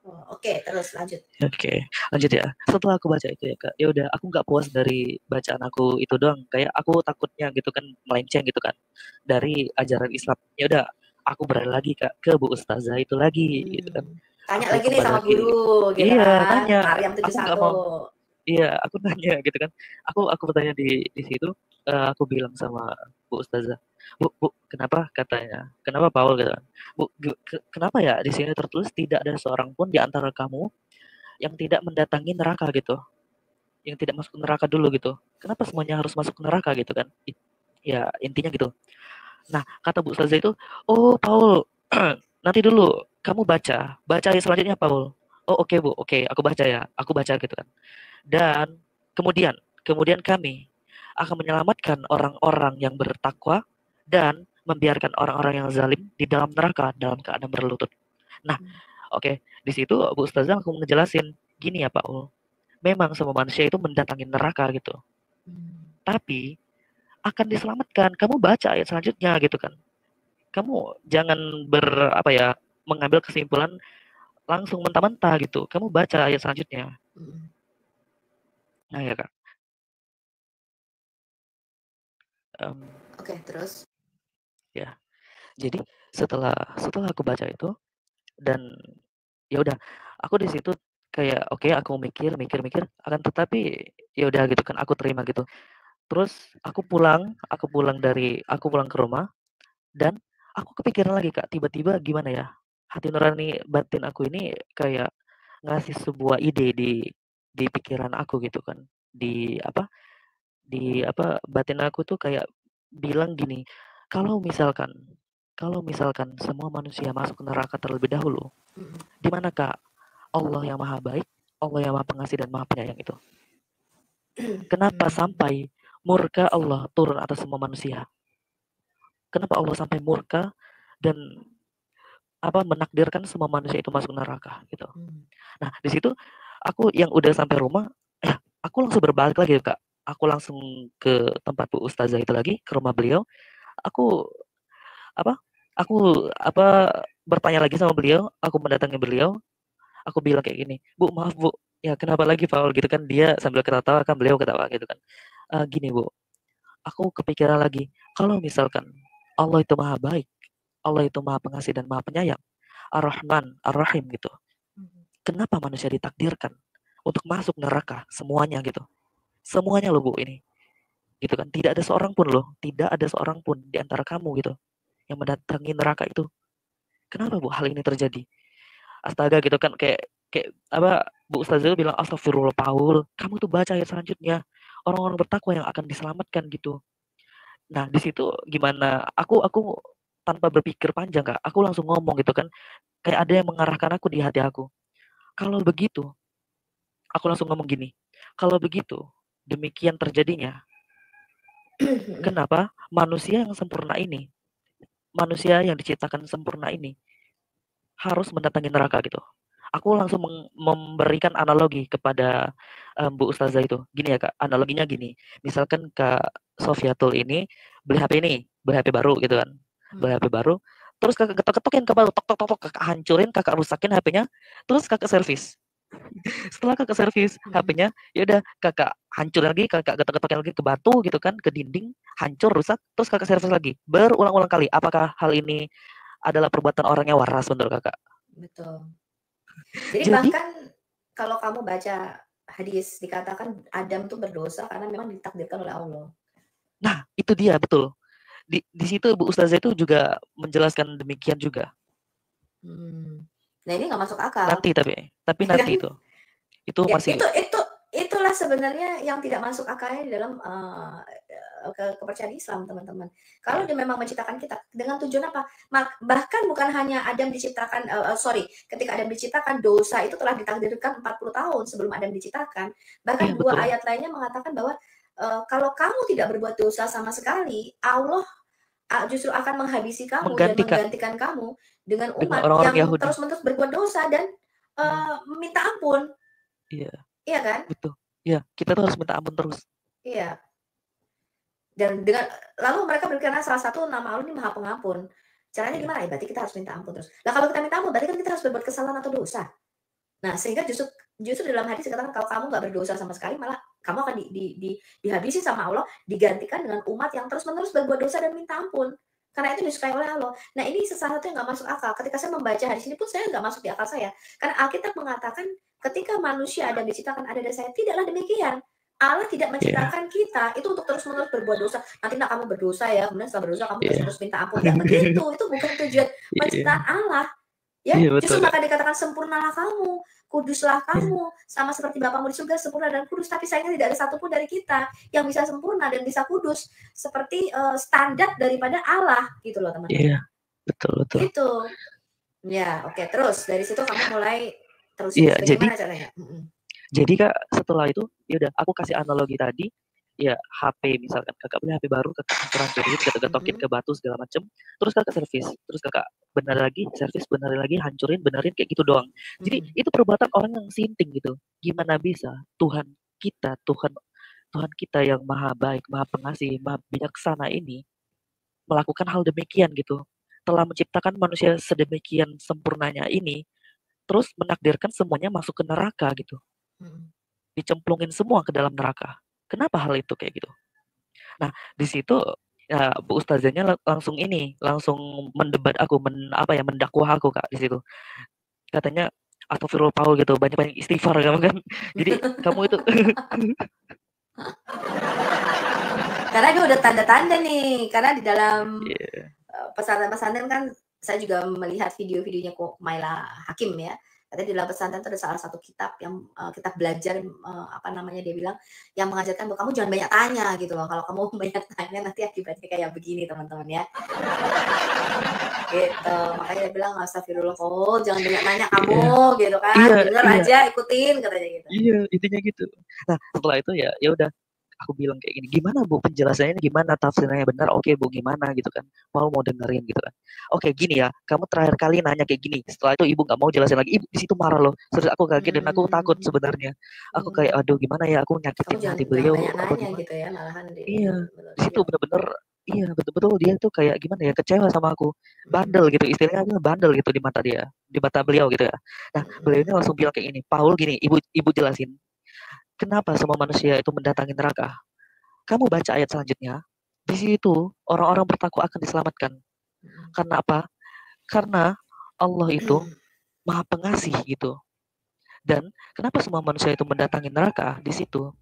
S2: Oke, terus lanjut.
S1: Oke, lanjut ya. Setelah aku baca itu ya Kak, ya udah aku nggak puas dari bacaan aku itu doang. Kayak aku takutnya gitu kan melenceng gitu kan dari ajaran Islam. Ya udah, aku beralih lagi Kak ke Bu Ustazah itu lagi gitu kan.
S2: Tanya lagi nih sama guru gitu kan.
S1: Tanya.
S2: Maryam 71.
S1: Iya, aku nanya gitu kan. Aku bertanya di situ, aku bilang sama Bu Ustazah, Bu, kenapa katanya? Kenapa Paul gitu kan? Bu, kenapa ya di sini tertulis tidak ada seorang pun di antara kamu yang tidak mendatangi neraka gitu. Yang tidak masuk neraka dulu gitu. Kenapa semuanya harus masuk neraka gitu kan? Ya, intinya gitu. Nah, kata Bu Ustazah itu, "Oh, Paul, nanti dulu kamu baca ayat selanjutnya Paul." "Oh, oke Bu, oke, aku baca ya." Aku baca gitu kan. Dan kemudian kami akan menyelamatkan orang-orang yang bertakwa dan membiarkan orang-orang yang zalim di dalam neraka dalam keadaan berlutut. Nah, oke, di situ Bu Ustazah aku ngejelasin gini ya Pak Ul. Memang semua manusia itu mendatangi neraka gitu. Tapi akan diselamatkan. Kamu baca ayat selanjutnya gitu kan. Kamu jangan mengambil kesimpulan langsung mentah-mentah gitu. Kamu baca ayat selanjutnya. Nah ya Kak.
S2: Oke, terus?
S1: Ya, jadi setelah aku baca itu dan ya udah, aku di situ kayak oke, aku mikir akan tetapi ya udah gitu kan aku terima gitu. Terus aku pulang ke rumah dan aku kepikiran lagi Kak, tiba-tiba gimana ya, hati nurani batin aku ini kayak ngasih sebuah ide di pikiran aku gitu kan. Di batin aku tuh kayak bilang gini, kalau misalkan semua manusia masuk ke neraka terlebih dahulu, di manakah Allah yang Maha Baik, Allah yang Maha Pengasih dan Maha Penyayang itu? Kenapa sampai murka Allah turun atas semua manusia? Kenapa Allah sampai murka dan menakdirkan semua manusia itu masuk neraka gitu. Nah, di situ aku yang udah sampai rumah, aku langsung berbalik lagi Kak. Aku langsung ke tempat Bu Ustazah itu lagi, ke rumah beliau. Aku apa? Aku bertanya lagi sama beliau, aku mendatangi beliau, aku bilang kayak gini, "Bu, maaf Bu, ya kenapa lagi Paul?" gitu kan. Dia sambil ketawa kan beliau ketawa gitu kan. Gini Bu, aku kepikiran lagi, kalau misalkan Allah itu Maha Baik, Allah itu Maha Pengasih dan Maha Penyayang, Ar-Rahman, Ar-Rahim gitu. Kenapa manusia ditakdirkan untuk masuk neraka semuanya gitu? Semuanya loh Bu ini. Gitu kan. Tidak ada seorang pun loh, tidak ada seorang pun di antara kamu gitu yang mendatangi neraka itu. Kenapa Bu hal ini terjadi? Astaga gitu kan kayak kayak Bu Ustazah bilang astagfirullah Paul, kamu tuh baca ayat selanjutnya. Orang-orang bertakwa yang akan diselamatkan gitu. Nah, di situ gimana? Aku tanpa berpikir panjang Kak, aku langsung ngomong gitu kan. Kayak ada yang mengarahkan aku di hati aku. Kalau begitu, aku langsung ngomong gini. Kalau begitu, demikian terjadinya. Kenapa manusia yang sempurna ini, manusia yang diciptakan sempurna ini harus mendatangi neraka gitu. Aku langsung memberikan analogi kepada Bu Ustazah itu. Gini ya Kak, analoginya gini. Misalkan Kak Sofiatul ini beli HP baru gitu kan. Beli HP baru, terus Kakak ketok-ketokin ke baru, tok tok tok tok, Kakak hancurin, Kakak rusakin HP-nya, terus Kakak servis. Setelah Kakak servis HP-nya, ya udah Kakak hancur lagi, Kakak getok-getokin lagi ke batu gitu kan, ke dinding, hancur, rusak, terus Kakak servis lagi. Berulang-ulang kali. Apakah hal ini adalah perbuatan orang yang waras menurut Kakak?
S2: Betul. Jadi bahkan kalau kamu baca hadis dikatakan Adam tuh berdosa karena memang ditakdirkan oleh Allah.
S1: Nah, itu dia betul. Di situ Bu Ustazah itu juga menjelaskan demikian juga.
S2: Nah, ini nggak masuk akal.
S1: Nanti tapi nanti itu. Itu
S2: ya,
S1: masih
S2: itulah sebenarnya yang tidak masuk akalnya di dalam kepercayaan Islam, teman-teman. Kalau dia memang menciptakan kita dengan tujuan apa? Bahkan bukan hanya Adam diciptakan, ketika Adam diciptakan, dosa itu telah ditakdirkan 40 tahun sebelum Adam diciptakan. Bahkan dua ayat lainnya mengatakan bahwa kalau kamu tidak berbuat dosa sama sekali, Allah justru akan menghabisi kamu dan menggantikan kamu dengan umat yang terus-menerus berbuat dosa dan meminta ampun.
S1: Iya.
S2: Iya kan?
S1: Betul. Iya, kita tuh harus minta ampun terus.
S2: Iya. Dan lalu mereka berkata salah satu nama Allah ini Maha Pengampun. Caranya gimana? Berarti kita harus minta ampun terus. Nah, kalau kita minta ampun, berarti kan kita harus berbuat kesalahan atau dosa. Nah, sehingga justru dalam hadis dikatakan kalau kamu nggak berdosa sama sekali, malah kamu akan dihabisi sama Allah, digantikan dengan umat yang terus-menerus berbuat dosa dan minta ampun. Karena itu disukai oleh Allah. Nah, ini sesuatu yang nggak masuk akal. Ketika saya membaca hadis ini pun saya nggak masuk di akal saya. Karena Alkitab mengatakan ketika manusia ada diciptakan ada dari saya, tidaklah demikian. Allah tidak menciptakan kita itu untuk terus-menerus berbuat dosa. Nanti kamu berdosa ya, kemudian setelah berdosa kamu terus minta ampun. Tidak begitu. Itu bukan tujuan penciptaan Allah. Ya, justru maka dikatakan sempurnalah kamu, kuduslah kamu, sama seperti Bapamu di surga sempurna dan kudus. Tapi sayangnya tidak ada satupun dari kita yang bisa sempurna dan bisa kudus seperti standar daripada Allah, gitu loh teman-teman.
S1: Iya, betul.
S2: Gitu. Ya, oke. Terus dari situ kamu mulai terus
S1: iya,
S2: gimana caranya?
S1: Jadi Kak, setelah itu ya udah aku kasih analogi tadi, ya HP misalkan Kakak beli HP baru, Kakak hancur-hancurin, Kakak getokin ke batu segala macem, terus Kakak servis, terus Kakak bener lagi, servis, benerin lagi, hancurin, benerin kayak gitu doang. Jadi itu perbuatan orang yang sinting gitu. Gimana bisa Tuhan kita, Tuhan kita yang maha baik, maha pengasih, maha bijaksana ini melakukan hal demikian gitu. Telah menciptakan manusia sedemikian sempurnanya ini, terus menakdirkan semuanya masuk ke neraka gitu. Dicemplungin semua ke dalam neraka. Kenapa hal itu kayak gitu? Nah, di situ ya Bu Ustazahnya langsung ini, langsung mendebat aku, mendakwah aku Kak di situ. Katanya Astagfirullah Paul gitu, banyak-banyak istighfar kamu kan. Jadi kamu itu
S2: Karena dia udah tanda-tanda nih, karena di dalam
S1: yeah.
S2: pesantren-pesantren kan saya juga melihat video-videonya kok Maila Hakim ya. Katanya di dalam pesantren itu ada salah satu kitab yang kitab belajar apa namanya dia bilang yang mengajarkan bahwa kamu jangan banyak tanya gitu loh. Kalau kamu banyak tanya nanti akibatnya kayak begini teman-teman ya. Gitu. Makanya dia bilang astagfirullah, oh jangan banyak nanya kamu gitu kan. Dengar aja, ikutin katanya gitu.
S1: Iya, intinya gitu. Nah, setelah itu ya udah aku bilang kayak gini, gimana Bu penjelasannya gimana, tafsirnya benar, oke Bu gimana gitu kan, mau dengerin gitu kan. Oke gini ya, kamu terakhir kali nanya kayak gini, setelah itu ibu nggak mau jelasin lagi, ibu di situ marah loh, terus aku kaget dan aku takut sebenarnya, aku kayak aduh gimana ya, aku nyakitin hati beliau, apa gimana?
S2: Gitu ya, malahan
S1: iya, di situ bener-bener, iya betul-betul dia tuh kayak gimana ya, kecewa sama aku, bandel gitu, istilahnya bandel gitu di mata dia, di mata beliau gitu ya. Nah beliau ini langsung bilang kayak gini, Paul gini, ibu jelasin. Kenapa semua manusia itu mendatangi neraka? Kamu baca ayat selanjutnya. Di situ orang-orang bertakwa akan diselamatkan. Karena apa? Karena Allah itu maha pengasih gitu. Dan kenapa semua manusia itu mendatangi neraka di situ?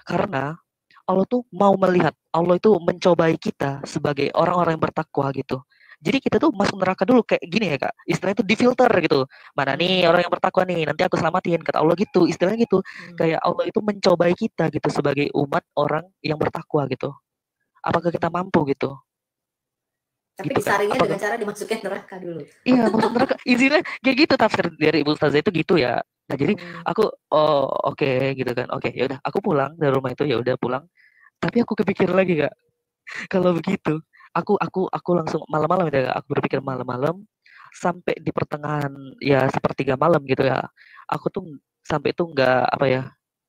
S1: Karena Allah tuh mau melihat, Allah itu mencobai kita sebagai orang-orang yang bertakwa gitu. Jadi kita tuh masuk neraka dulu kayak gini ya Kak. Istilahnya itu difilter gitu. Mana nih orang yang bertakwa nih, nanti aku selamatin kata Allah gitu. Istilahnya gitu. Kayak Allah itu mencobai kita gitu sebagai umat orang yang bertakwa gitu. Apakah kita mampu gitu?
S2: Tapi
S1: Gitu Kak.
S2: disaringnya
S1: Apakah
S2: dengan cara dimasukin neraka dulu.
S1: iya, masuk neraka. Izinnya kayak gitu tafsir dari Ibu Ustazah itu gitu ya. Nah, jadi aku oh oke gitu kan. Oke, ya udah aku pulang dari rumah itu ya udah pulang. Tapi aku kepikir lagi Kak. Kalau begitu, aku langsung malam-malam ya, aku berpikir malam-malam sampai di pertengahan ya sepertiga malam gitu ya. Aku tuh sampai tuh nggak apa ya,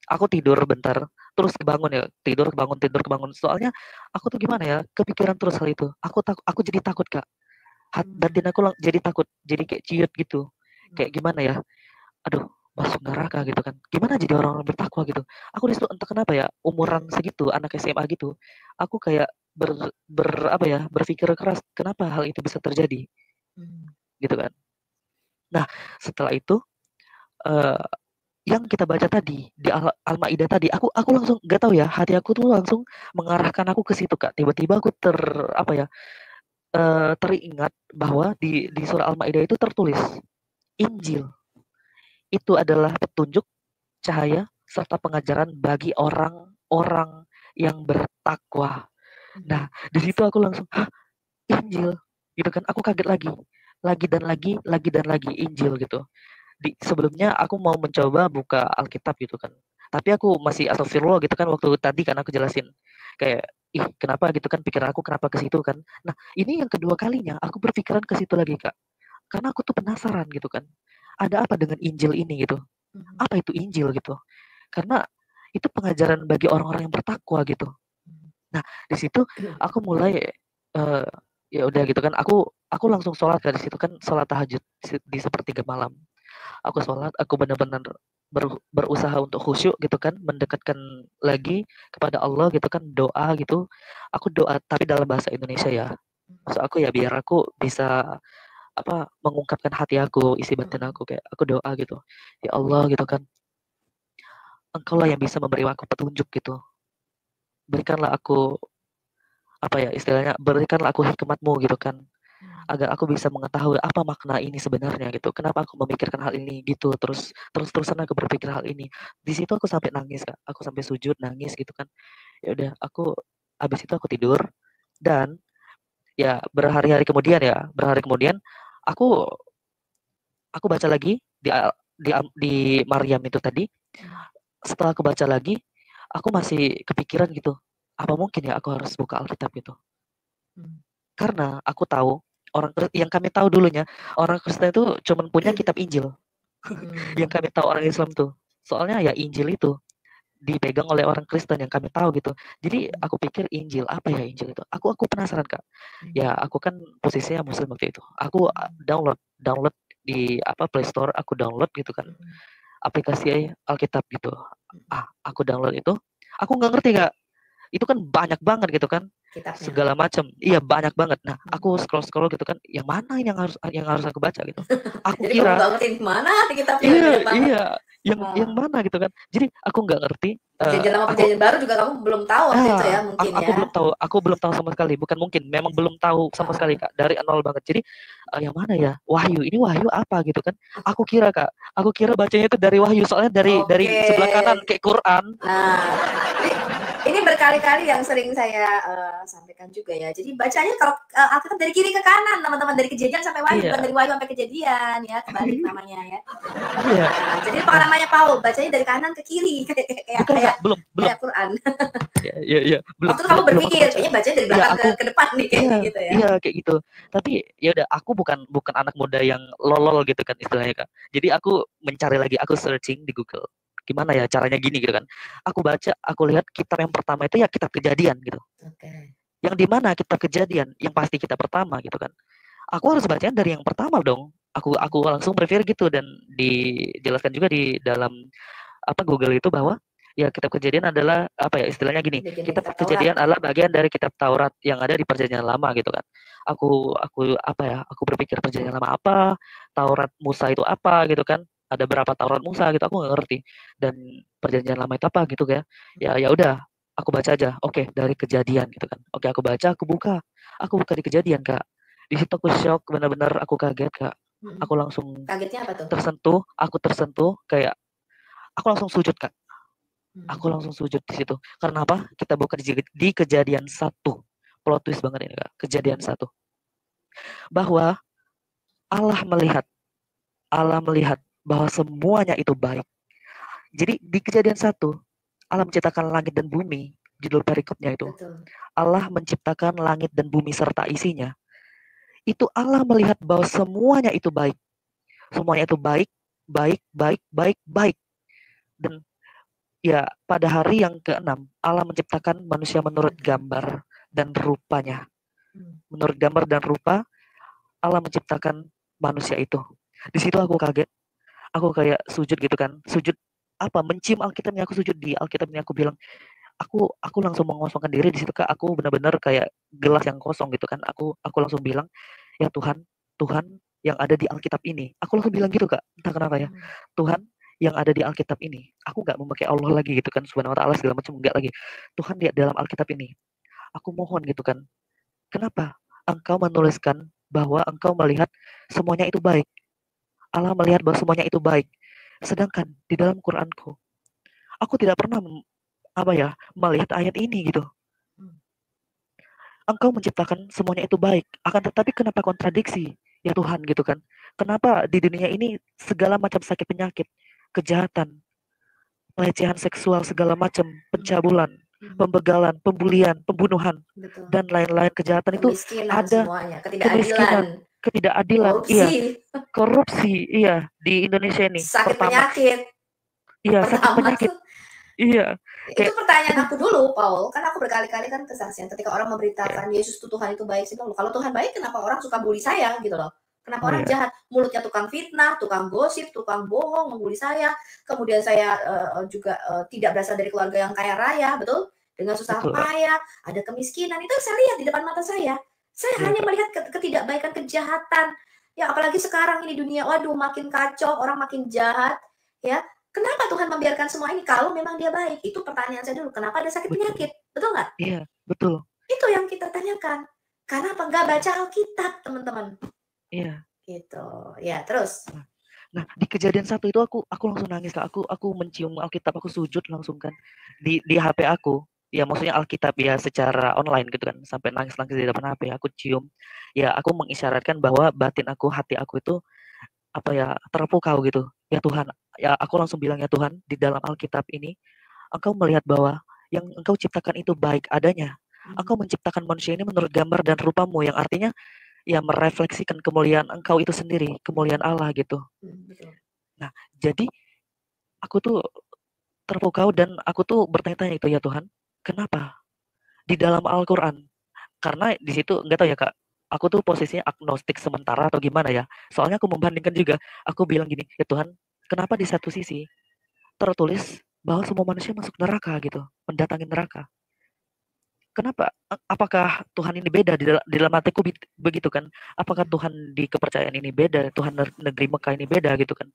S1: aku tidur bentar, terus kebangun ya, tidur kebangun tidur kebangun. Soalnya aku tuh gimana ya, kepikiran terus hal itu. Aku jadi takut Kak. Batin aku jadi takut, jadi kayak ciut gitu. Kayak gimana ya? Aduh, masuk neraka gitu kan. Gimana jadi orang-orang bertakwa gitu. Aku di situ entah kenapa ya, umuran segitu, anak SMA gitu, aku kayak berpikir keras, kenapa hal itu bisa terjadi? Gitu kan. Nah, setelah itu yang kita baca tadi di Al-Maidah tadi, aku langsung nggak tahu ya, hati aku tuh langsung mengarahkan aku ke situ Kak. Tiba-tiba aku teringat bahwa di surah Al-Maidah itu tertulis Injil itu adalah petunjuk, cahaya, serta pengajaran bagi orang-orang yang bertakwa. Nah, di situ aku langsung, hah, Injil, gitu kan? Aku kaget lagi dan lagi Injil gitu. Sebelumnya aku mau mencoba buka Alkitab gitu kan. Tapi aku masih astagfirullah gitu kan waktu tadi kan aku jelasin kayak ih kenapa gitu kan pikiran aku kenapa ke situ kan. Nah, ini yang kedua kalinya aku berpikiran ke situ lagi, Kak. Karena aku tuh penasaran gitu kan. Ada apa dengan Injil ini gitu? Apa itu Injil gitu? Karena itu pengajaran bagi orang-orang yang bertakwa gitu. Nah, di situ aku mulai ya udah gitu kan aku langsung sholat dari situ kan sholat tahajud di sepertiga malam. Aku sholat, aku benar-benar berusaha untuk khusyuk gitu kan, mendekatkan lagi kepada Allah gitu kan, doa gitu. Aku doa tapi dalam bahasa Indonesia ya. Maksud aku ya biar aku bisa mengungkapkan hati aku, isi batin aku kayak aku doa gitu. Ya Allah gitu kan. Engkaulah yang bisa memberi aku petunjuk gitu. Berikanlah aku istilahnya berikanlah aku hikmatmu gitu kan agar aku bisa mengetahui apa makna ini sebenarnya gitu kenapa aku memikirkan hal ini gitu terusan aku berpikir hal ini di situ aku sampai nangis Kak aku sampai sujud nangis gitu kan ya udah aku habis itu aku tidur dan ya berhari-hari kemudian aku baca lagi di Maryam itu tadi setelah aku baca lagi, aku masih kepikiran gitu, apa mungkin ya aku harus buka Alkitab gitu?
S2: Hmm.
S1: Karena aku tahu yang kami tahu dulunya, orang Kristen itu cuman punya kitab Injil. Yang
S2: Hmm.
S1: kami tahu orang Islam tuh. Soalnya ya Injil itu dipegang oleh orang Kristen yang kami tahu gitu. Jadi aku pikir Injil, apa ya Injil itu? Aku penasaran, Kak. Ya, aku kan posisinya muslim waktu itu. Aku download download di Play Store, aku download gitu kan. Aplikasi Alkitab gitu. Aku download itu. Aku nggak ngerti, Kak. Itu kan banyak banget gitu kan.
S2: Kitabnya.
S1: Segala macam. Iya, banyak banget. Nah, aku scroll-scroll gitu kan, yang mana yang harus aku baca gitu. Aku
S2: Jadi kamu
S1: kira
S2: nggak ngerti mana di kitabnya
S1: iya,
S2: banyak banget.
S1: iya, yang mana gitu kan. Jadi aku nggak ngerti,
S2: Perjanjian lama
S1: aku
S2: perjanjian baru juga kamu belum tahu waktu itu ya mungkin
S1: aku
S2: ya.
S1: belum tahu sama sekali, bukan mungkin, memang belum tahu sama sekali, Kak, dari nol banget. Jadi, yang mana ya, Wahyu, ini Wahyu apa gitu kan. Aku kira, Kak, bacanya itu dari Wahyu, soalnya dari
S2: Oke.
S1: sebelah kanan kayak Quran.
S2: Nah, ini berkali-kali yang sering saya sampaikan juga ya. Jadi bacanya kalau Alkitab dari kiri ke kanan, teman-teman, dari Kejadian sampai Wahyu, bukan
S1: Iya.
S2: dari Wahyu sampai Kejadian ya, kebalik namanya ya.
S1: Iya.
S2: Nah, jadi
S1: Nah,
S2: pengalamannya Paul, bacanya dari kanan ke kiri
S1: bukan, Kak, belum.
S2: kayak Quran.
S1: Iya, belum
S2: Waktu itu kamu
S1: belum aku
S2: berpikir,
S1: baca.
S2: kayaknya bacanya dari
S1: Iya,
S2: belakang ke depan nih kayak
S1: iya,
S2: gitu ya.
S1: iya kayak gitu. Tapi ya udah, aku bukan anak muda yang lolol gitu kan istilahnya, Kak. Jadi aku mencari lagi, aku searching di Google. Gimana ya caranya gini gitu kan. Aku baca, aku lihat kitab yang pertama itu ya kitab Kejadian gitu.
S2: Oke.
S1: Yang di mana kitab Kejadian? Yang pasti kitab pertama gitu kan. Aku harus bacanya dari yang pertama dong. Aku langsung berpikir gitu, dan dijelaskan juga di dalam Google itu bahwa ya kitab Kejadian adalah istilahnya gini, kitab
S2: Kitab Taurat.
S1: Kejadian adalah bagian dari kitab Taurat yang ada di Perjanjian Lama gitu kan. Aku berpikir Perjanjian Lama apa, Taurat Musa itu apa gitu kan. Ada berapa Taurat Musa gitu, aku nggak ngerti. Dan Perjanjian Lama itu apa gitu kan. Ya udah, aku baca aja. Oke, dari Kejadian gitu kan. Oke, aku baca, aku buka. Aku buka di Kejadian, Kak. Di situ aku shock, benar-benar aku kaget, Kak. Aku langsung
S2: Kagetnya apa tuh?
S1: tersentuh kayak aku langsung sujud, Kak. Aku langsung sujud di situ. Karena apa? Kita buka di Kejadian 1. Plot twist banget ini, Kak. Kejadian 1. Bahwa Allah melihat bahwa semuanya itu baik. Jadi di Kejadian 1, Allah menciptakan langit dan bumi. Judul perikopnya itu.
S2: Betul.
S1: Allah menciptakan langit dan bumi serta isinya. Itu Allah melihat bahwa semuanya itu baik. Semuanya itu baik, baik, baik, baik, baik. Dan ya, pada hari yang ke-6, Allah menciptakan manusia menurut gambar dan rupanya. Menurut gambar dan rupa, Allah menciptakan manusia itu. Di situ aku kaget. Aku kayak sujud gitu kan. Sujud mencium Alkitabnya, aku sujud di Alkitabnya, aku bilang, aku langsung mengosongkan diri di situ, Kak. Aku benar-benar kayak gelas yang kosong gitu kan. Aku langsung bilang, ya Tuhan, Tuhan yang ada di Alkitab ini. Aku langsung bilang gitu, Kak. Entah kenapa ya. Tuhan yang ada di Alkitab ini. Aku nggak memakai Allah lagi gitu kan, subhanahu wa ta'ala segala macam, enggak lagi. Tuhan di dalam Alkitab ini. Aku mohon gitu kan. Kenapa Engkau menuliskan bahwa Engkau melihat semuanya itu baik. Allah melihat bahwa semuanya itu baik. Sedangkan di dalam Quranku, aku tidak pernah melihat ayat ini gitu. Engkau menciptakan semuanya itu baik. Akan tetapi kenapa kontradiksi? Ya Tuhan gitu kan. Kenapa di dunia ini segala macam sakit penyakit, kejahatan, pelecehan seksual segala macam, pencabulan, pembegalan, pembulian, pembunuhan, dan lain-lain kejahatan itu ada.
S2: Semuanya.
S1: Kemiskinan, ketidakadilan, korupsi, di Indonesia ini.
S2: Sakit penyakit.
S1: Iya, sakit penyakit. Iya.
S2: Itu pertanyaan aku dulu, Paul. Kan aku berkali-kali kan kesaksian ketika orang memberitakan Yesus itu Tuhan itu baik sih. Kalau Tuhan baik, kenapa orang suka bully saya gitu loh? Kenapa orang jahat? Mulutnya tukang fitnah, tukang gosip, tukang bohong, membuli saya. Kemudian saya juga tidak berasal dari keluarga yang kaya raya, betul? Dengan susah payah, ada kemiskinan. Itu saya lihat di depan mata saya. Saya hanya melihat ketidakbaikan, kejahatan. Ya, apalagi sekarang ini dunia, waduh, makin kacau, orang makin jahat. Ya, kenapa Tuhan membiarkan semua ini kalau memang dia baik? Itu pertanyaan saya dulu. Kenapa ada sakit penyakit? Betul nggak?
S1: Iya, betul.
S2: Itu yang kita tanyakan. Kenapa nggak baca Alkitab, teman-teman?
S1: Iya.
S2: Gitu. Ya, terus.
S1: Nah, di Kejadian 1 itu aku langsung nangis, Kak. Aku mencium Alkitab, aku sujud langsung kan. Di HP aku. Ya, maksudnya Alkitab ya secara online gitu kan. Sampai nangis-nangis di depan HP. Aku cium. Ya, aku mengisyaratkan bahwa batin aku, hati aku itu apa ya, terpukau gitu. Ya Tuhan, ya aku langsung bilang, "Ya Tuhan, di dalam Alkitab ini Engkau melihat bahwa yang Engkau ciptakan itu baik adanya. Engkau menciptakan manusia ini menurut gambar dan rupamu, yang artinya ya merefleksikan kemuliaan Engkau itu sendiri, kemuliaan Allah gitu."
S2: Betul.
S1: Nah, jadi aku tuh terpukau dan aku tuh bertanya-tanya itu, "Ya Tuhan, kenapa di dalam Al-Qur'an?" Karena di situ nggak tahu ya, Kak, aku tuh posisinya agnostik sementara atau gimana ya. Soalnya aku membandingkan juga, aku bilang gini, "Ya Tuhan, kenapa di satu sisi tertulis bahwa semua manusia masuk neraka gitu, mendatangi neraka. Kenapa? Apakah Tuhan ini beda di dalam hatiku begitu kan? Apakah Tuhan di kepercayaan ini beda? Tuhan negeri Mekah ini beda gitu kan?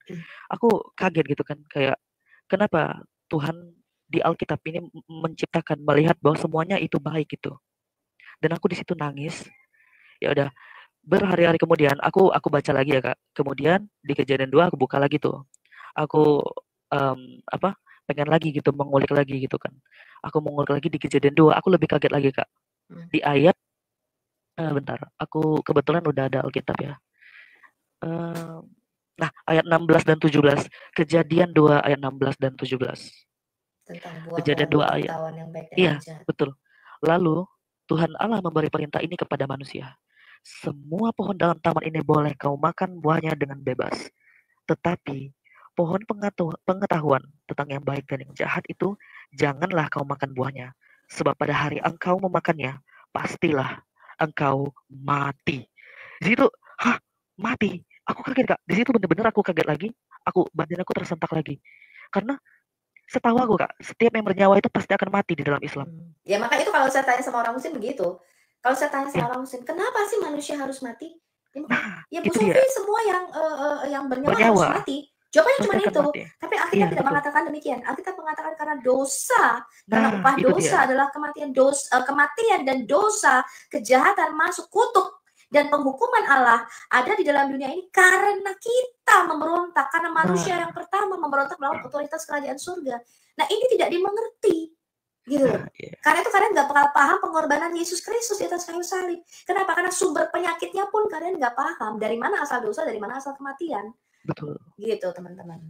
S1: Aku kaget gitu kan, kayak kenapa Tuhan di Alkitab ini menciptakan melihat bahwa semuanya itu baik gitu. Dan aku di situ nangis. Ya udah, berhari-hari kemudian aku baca lagi ya, Kak. Kemudian di Kejadian 2 aku buka lagi tuh. Aku, apa, pengen lagi gitu, mengulik lagi gitu kan. Aku mengulik lagi di Kejadian 2, aku lebih kaget lagi, Kak. Di ayat bentar, aku kebetulan udah ada Alkitab ya. Eee, nah, ayat 16 dan 17. Kejadian 2 ayat 16 dan 17.
S2: Tentang buah-buah
S1: Kejadian 2 ayat
S2: pengetahuan yang baik dan yang
S1: iya,
S2: jahat.
S1: betul. Lalu Tuhan Allah memberi perintah ini kepada manusia. Semua pohon dalam taman ini boleh kau makan buahnya dengan bebas. Tetapi pohon pengetahuan tentang yang baik dan yang jahat itu janganlah kau makan buahnya. Sebab pada hari engkau memakannya, pastilah engkau mati. Di situ, hah, mati. Aku kaget, Kak. Di situ bener-bener aku kaget lagi. Badan aku tersentak lagi. Karena setahu aku, Kak, setiap yang bernyawa itu pasti akan mati di dalam Islam.
S2: Ya maka itu kalau saya tanya sama orang muslim begitu. Kalau saya tanya sama
S1: Ya,
S2: orang muslim, kenapa sih manusia harus mati?
S1: nah,
S2: Ya Bu
S1: itu dia.
S2: Sofi, semua yang bernyawa harus
S1: Bernyawa
S2: mati. Jawabannya
S1: pasti
S2: cuma
S1: akan
S2: itu.
S1: mati.
S2: Tapi Alkitab
S1: Iya,
S2: tidak
S1: betul.
S2: mengatakan demikian. Alkitab mengatakan karena dosa, karena
S1: Nah,
S2: upah
S1: itu dia.
S2: dosa adalah kematian dan dosa, kejahatan masuk kutuk dan penghukuman Allah ada di dalam dunia ini karena kita memberontak, karena manusia yang
S1: Nah,
S2: pertama memberontak melawan otoritas kerajaan surga. Nah, ini tidak dimengerti gitu.
S1: nah, iya.
S2: Karena itu kalian nggak bakal paham pengorbanan Yesus Kristus di atas kayu salib. Kenapa? Karena sumber penyakitnya pun kalian nggak paham. Dari mana asal dosa, dari mana asal kematian.
S1: Betul.
S2: Gitu, teman-teman.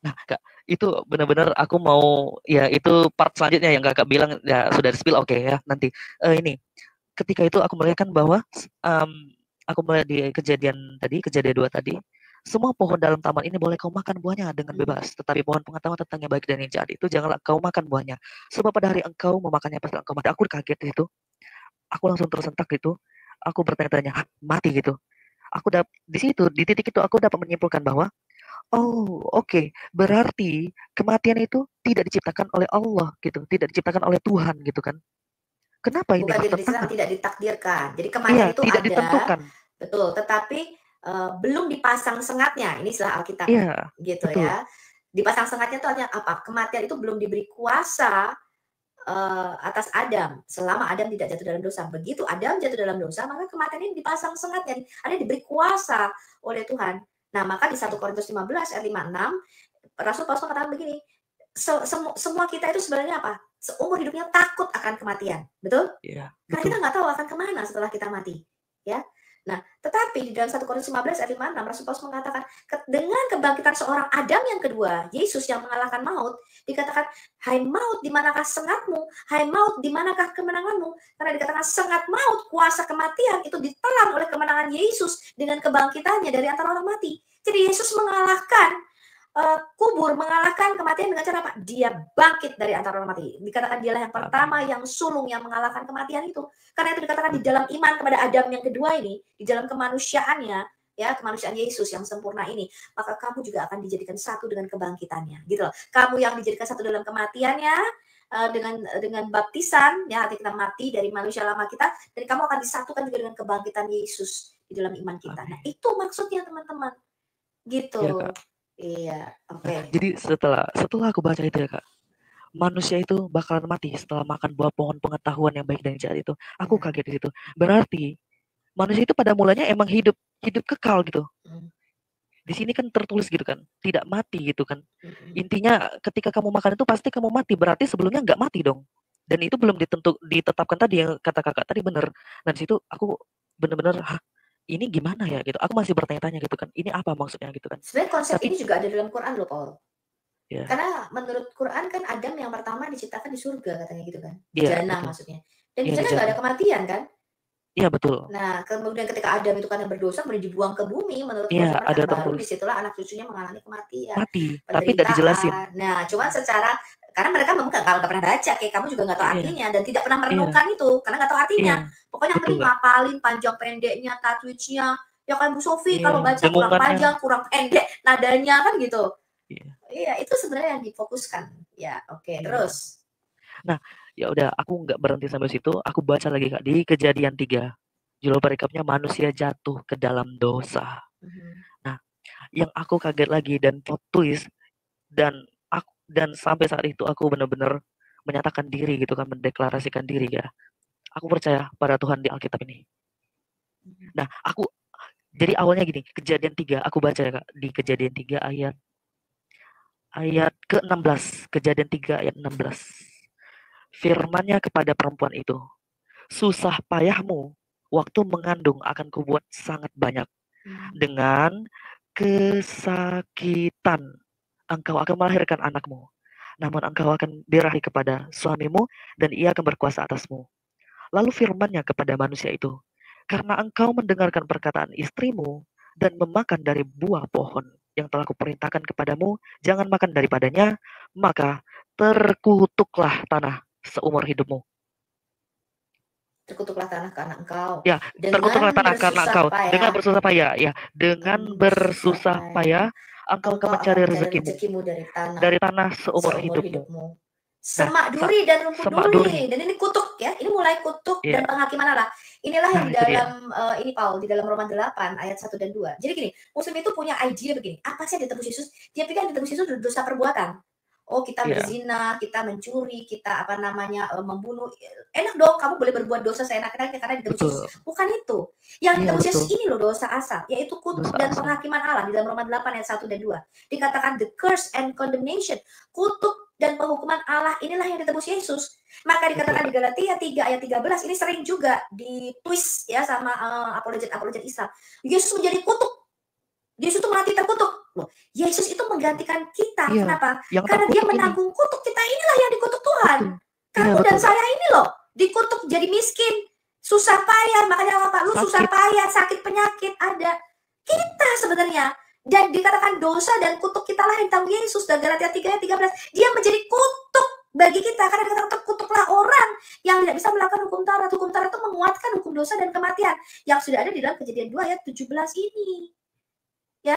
S1: Nah, Kak, itu benar-benar aku mau ya itu part selanjutnya yang Kakak bilang ya sudah di-spill oke ya nanti. Ini ketika itu aku melihatkan bahwa aku melihat di kejadian 2 tadi, semua pohon dalam taman ini boleh kau makan buahnya dengan bebas, tetapi pohon pengetahuan tentang yang baik dan yang jahat itu janganlah kau makan buahnya. Sebab pada hari engkau memakannya pasti engkau mati. Aku kaget di situ. Aku langsung tersentak gitu. Aku bertanya-tanya, "Hah, mati gitu?" Aku di situ, di titik itu aku dapat menyimpulkan bahwa oh, oke. Berarti kematian itu tidak diciptakan oleh Allah gitu, tidak diciptakan oleh Tuhan gitu kan. Kenapa ini
S2: Bukan tidak diciptakan,
S1: bertentangan?
S2: tidak ditakdirkan. Jadi
S1: Iya,
S2: kematian itu
S1: tidak
S2: ada,
S1: ditentukan.
S2: betul. Tetapi belum dipasang sengatnya. Ini istilah Alkitab,
S1: Iya,
S2: gitu
S1: betul.
S2: ya. Dipasang sengatnya itu artinya apa? Kematian itu belum diberi kuasa atas Adam selama Adam tidak jatuh dalam dosa. Begitu Adam jatuh dalam dosa, maka kematian ini dipasang sengatnya, ada diberi kuasa oleh Tuhan. Nah, maka di 1 Korintus 15 ayat 56 Rasul Paulus mengatakan begini, semua kita itu sebenarnya apa? Seumur hidupnya takut akan kematian, betul?
S1: Iya,
S2: Karena kita
S1: betul.
S2: nggak tahu akan kemana setelah kita mati, ya. Nah, tetapi di dalam 1 Korintus 15 ayat 56 Rasul Paulus mengatakan dengan kebangkitan seorang Adam yang kedua, Yesus yang mengalahkan maut, dikatakan, "Hai maut, di manakah sengatmu? Hai maut, di manakah kemenanganmu?" Karena dikatakan sengat maut, kuasa kematian itu ditelan oleh kemenangan Yesus dengan kebangkitannya dari antara orang mati. Jadi Yesus mengalahkan kubur, mengalahkan kematian dengan cara apa? Dia bangkit dari antara orang mati. Dikatakan dialah yang pertama,
S1: Amin.
S2: yang sulung, yang mengalahkan kematian itu. Karena itu dikatakan di dalam iman kepada Adam yang kedua ini, di dalam kemanusiaannya, ya kemanusiaan Yesus yang sempurna ini, maka kamu juga akan dijadikan satu dengan kebangkitannya, gitu loh. Kamu yang dijadikan satu dalam kematiannya, dengan baptisan, ya arti kita mati dari manusia lama kita, dan kamu akan disatukan juga dengan kebangkitan Yesus di dalam iman kita. Nah,
S1: Amin.
S2: itu maksudnya teman-teman,
S1: Iya,
S2: gitu.
S1: Kak.
S2: Iya,
S1: Nah,
S2: oke.
S1: jadi setelah aku baca itu ya, Kak, manusia itu bakalan mati setelah makan buah pohon pengetahuan yang baik dan jahat itu. Aku
S2: Ya.
S1: kaget di situ. Berarti manusia itu pada mulanya emang hidup hidup kekal gitu. Di sini kan tertulis gitu kan, tidak mati gitu kan. Intinya ketika kamu makan itu pasti kamu mati, berarti sebelumnya nggak mati dong. Dan itu belum ditetapkan tadi yang kata kakak tadi bener. Dan situ aku bener-bener, hah, ini gimana ya gitu. Aku masih bertanya-tanya gitu kan. Ini apa maksudnya gitu kan.
S2: Sebenarnya konsep
S1: Tapi
S2: ini juga ada dalam Quran loh, Paul.
S1: ya,
S2: Karena menurut Quran kan Adam yang pertama diciptakan di surga katanya gitu kan. Di
S1: iya
S2: jannah
S1: betul.
S2: maksudnya. Dan di
S1: Iya di
S2: sana nggak ada
S1: jannah.
S2: kematian kan.
S1: Iya betul.
S2: Nah, kemudian ketika Adam itu karena berdosa kemudian dibuang ke bumi menurut
S1: Iya
S2: Quran
S1: ada
S2: kan baru
S1: tertulis
S2: disitulah anak cucunya mengalami kematian,
S1: mati, tapi nggak dijelasin.
S2: penderitaan. Nah, cuman secara karena mereka memang kalau nggak pernah baca, kayak kamu juga nggak tahu
S1: Iya,
S2: artinya dan tidak pernah
S1: iya,
S2: merenungkan itu karena nggak tahu artinya.
S1: iya.
S2: Pokoknya yang
S1: Betul
S2: penting
S1: Kak.
S2: ngapalin panjang pendeknya, tajwidnya. Ya kan Bu Sofi
S1: Iya,
S2: kalau baca kurang
S1: dengungannya.
S2: panjang, kurang pendek nadanya kan gitu.
S1: Iya,
S2: Iya, itu sebenarnya yang difokuskan. Ya, oke.
S1: iya.
S2: Terus.
S1: Nah, ya udah aku nggak berhenti sampai situ. Aku baca lagi Kak di Kejadian 3. Judul perikapnya manusia jatuh ke dalam dosa. Nah, yang aku kaget lagi dan plot twist dan sampai saat itu aku benar-benar menyatakan diri gitu kan, mendeklarasikan diri ya. Aku percaya pada Tuhan di Alkitab ini. Nah, jadi awalnya gini, Kejadian 3 aku baca ya Kak, di Kejadian 3 ayat ke-16, Kejadian 3 ayat 16. Firman-Nya kepada perempuan itu, susah payahmu waktu mengandung akan kubuat sangat banyak. Dengan kesakitan engkau akan melahirkan anakmu. Namun engkau akan birahi kepada suamimu dan ia akan berkuasa atasmu. Lalu firman-Nya kepada manusia itu, karena engkau mendengarkan perkataan istrimu dan memakan dari buah pohon yang telah kuperintahkan kepadamu, jangan makan daripadanya, maka terkutuklah tanah seumur hidupmu.
S2: Terkutuklah tanah karena engkau
S1: Ya, terkutuklah
S2: dengan
S1: tanah karena
S2: bersusah
S1: engkau dengan
S2: payah.
S1: bersusah payah, ya, dengan bersusah payah engkau akan
S2: Engkau
S1: mencari
S2: akan mencari
S1: rezekimu
S2: rezekimu
S1: dari tanah seumur
S2: seumur
S1: hidupmu.
S2: hidupmu.
S1: Nah,
S2: Semak duri dan rumput
S1: semak
S2: duri.
S1: duri,
S2: Dan ini kutuk ya. Ini mulai kutuk
S1: ya,
S2: dan penghakiman Allah. Inilah yang
S1: nah
S2: di
S1: itu dia,
S2: dalam ini Paul di dalam Roma 8 ayat 1 dan 2. Jadi gini, Muslim itu punya ide begini. Apa sih yang ditebus Yesus? Dia pikir yang ditebus Yesus dosa perbuatan. Oh, kita
S1: ya,
S2: berzina, kita mencuri, kita apa namanya membunuh. Enak dong, kamu boleh berbuat dosa seenak-enaknya karena ditebus Yesus.
S1: betul,
S2: Bukan itu. Yang
S1: iya
S2: ditebus Yesus
S1: betul,
S2: ini loh dosa asal, yaitu kutuk
S1: dosa
S2: dan
S1: asal,
S2: penghakiman Allah di dalam Roma 8 ayat 1 dan 2. Dikatakan the curse and condemnation. Kutuk dan penghukuman Allah inilah yang ditebus Yesus. Maka dikatakan
S1: betul,
S2: di Galatia 3 ayat 13 ini sering juga ditwist ya sama apologet Islam. Yesus menjadi kutuk. Yesus itu mati terkutuk. Loh, Yesus itu menggantikan kita.
S1: iya,
S2: Kenapa?
S1: yang
S2: Karena dia
S1: terkutuk ini,
S2: menanggung kutuk kita inilah yang dikutuk Tuhan.
S1: betul, iya
S2: Kamu dan
S1: betul Kak,
S2: saya ini loh dikutuk jadi miskin, susah payah. Makanya apa? Lu susah
S1: sakit,
S2: payah, sakit penyakit ada. Kita sebenarnya dan dikatakan dosa dan kutuk kita lah yang ditanggung Yesus. Dan Galatia 3 ayat 13 dia menjadi kutuk bagi kita karena dikatakan terkutuklah orang yang tidak bisa melakukan hukum Taurat. Hukum Taurat itu menguatkan hukum dosa dan kematian yang sudah ada di dalam Kejadian 2 ayat 17 ini. Ya,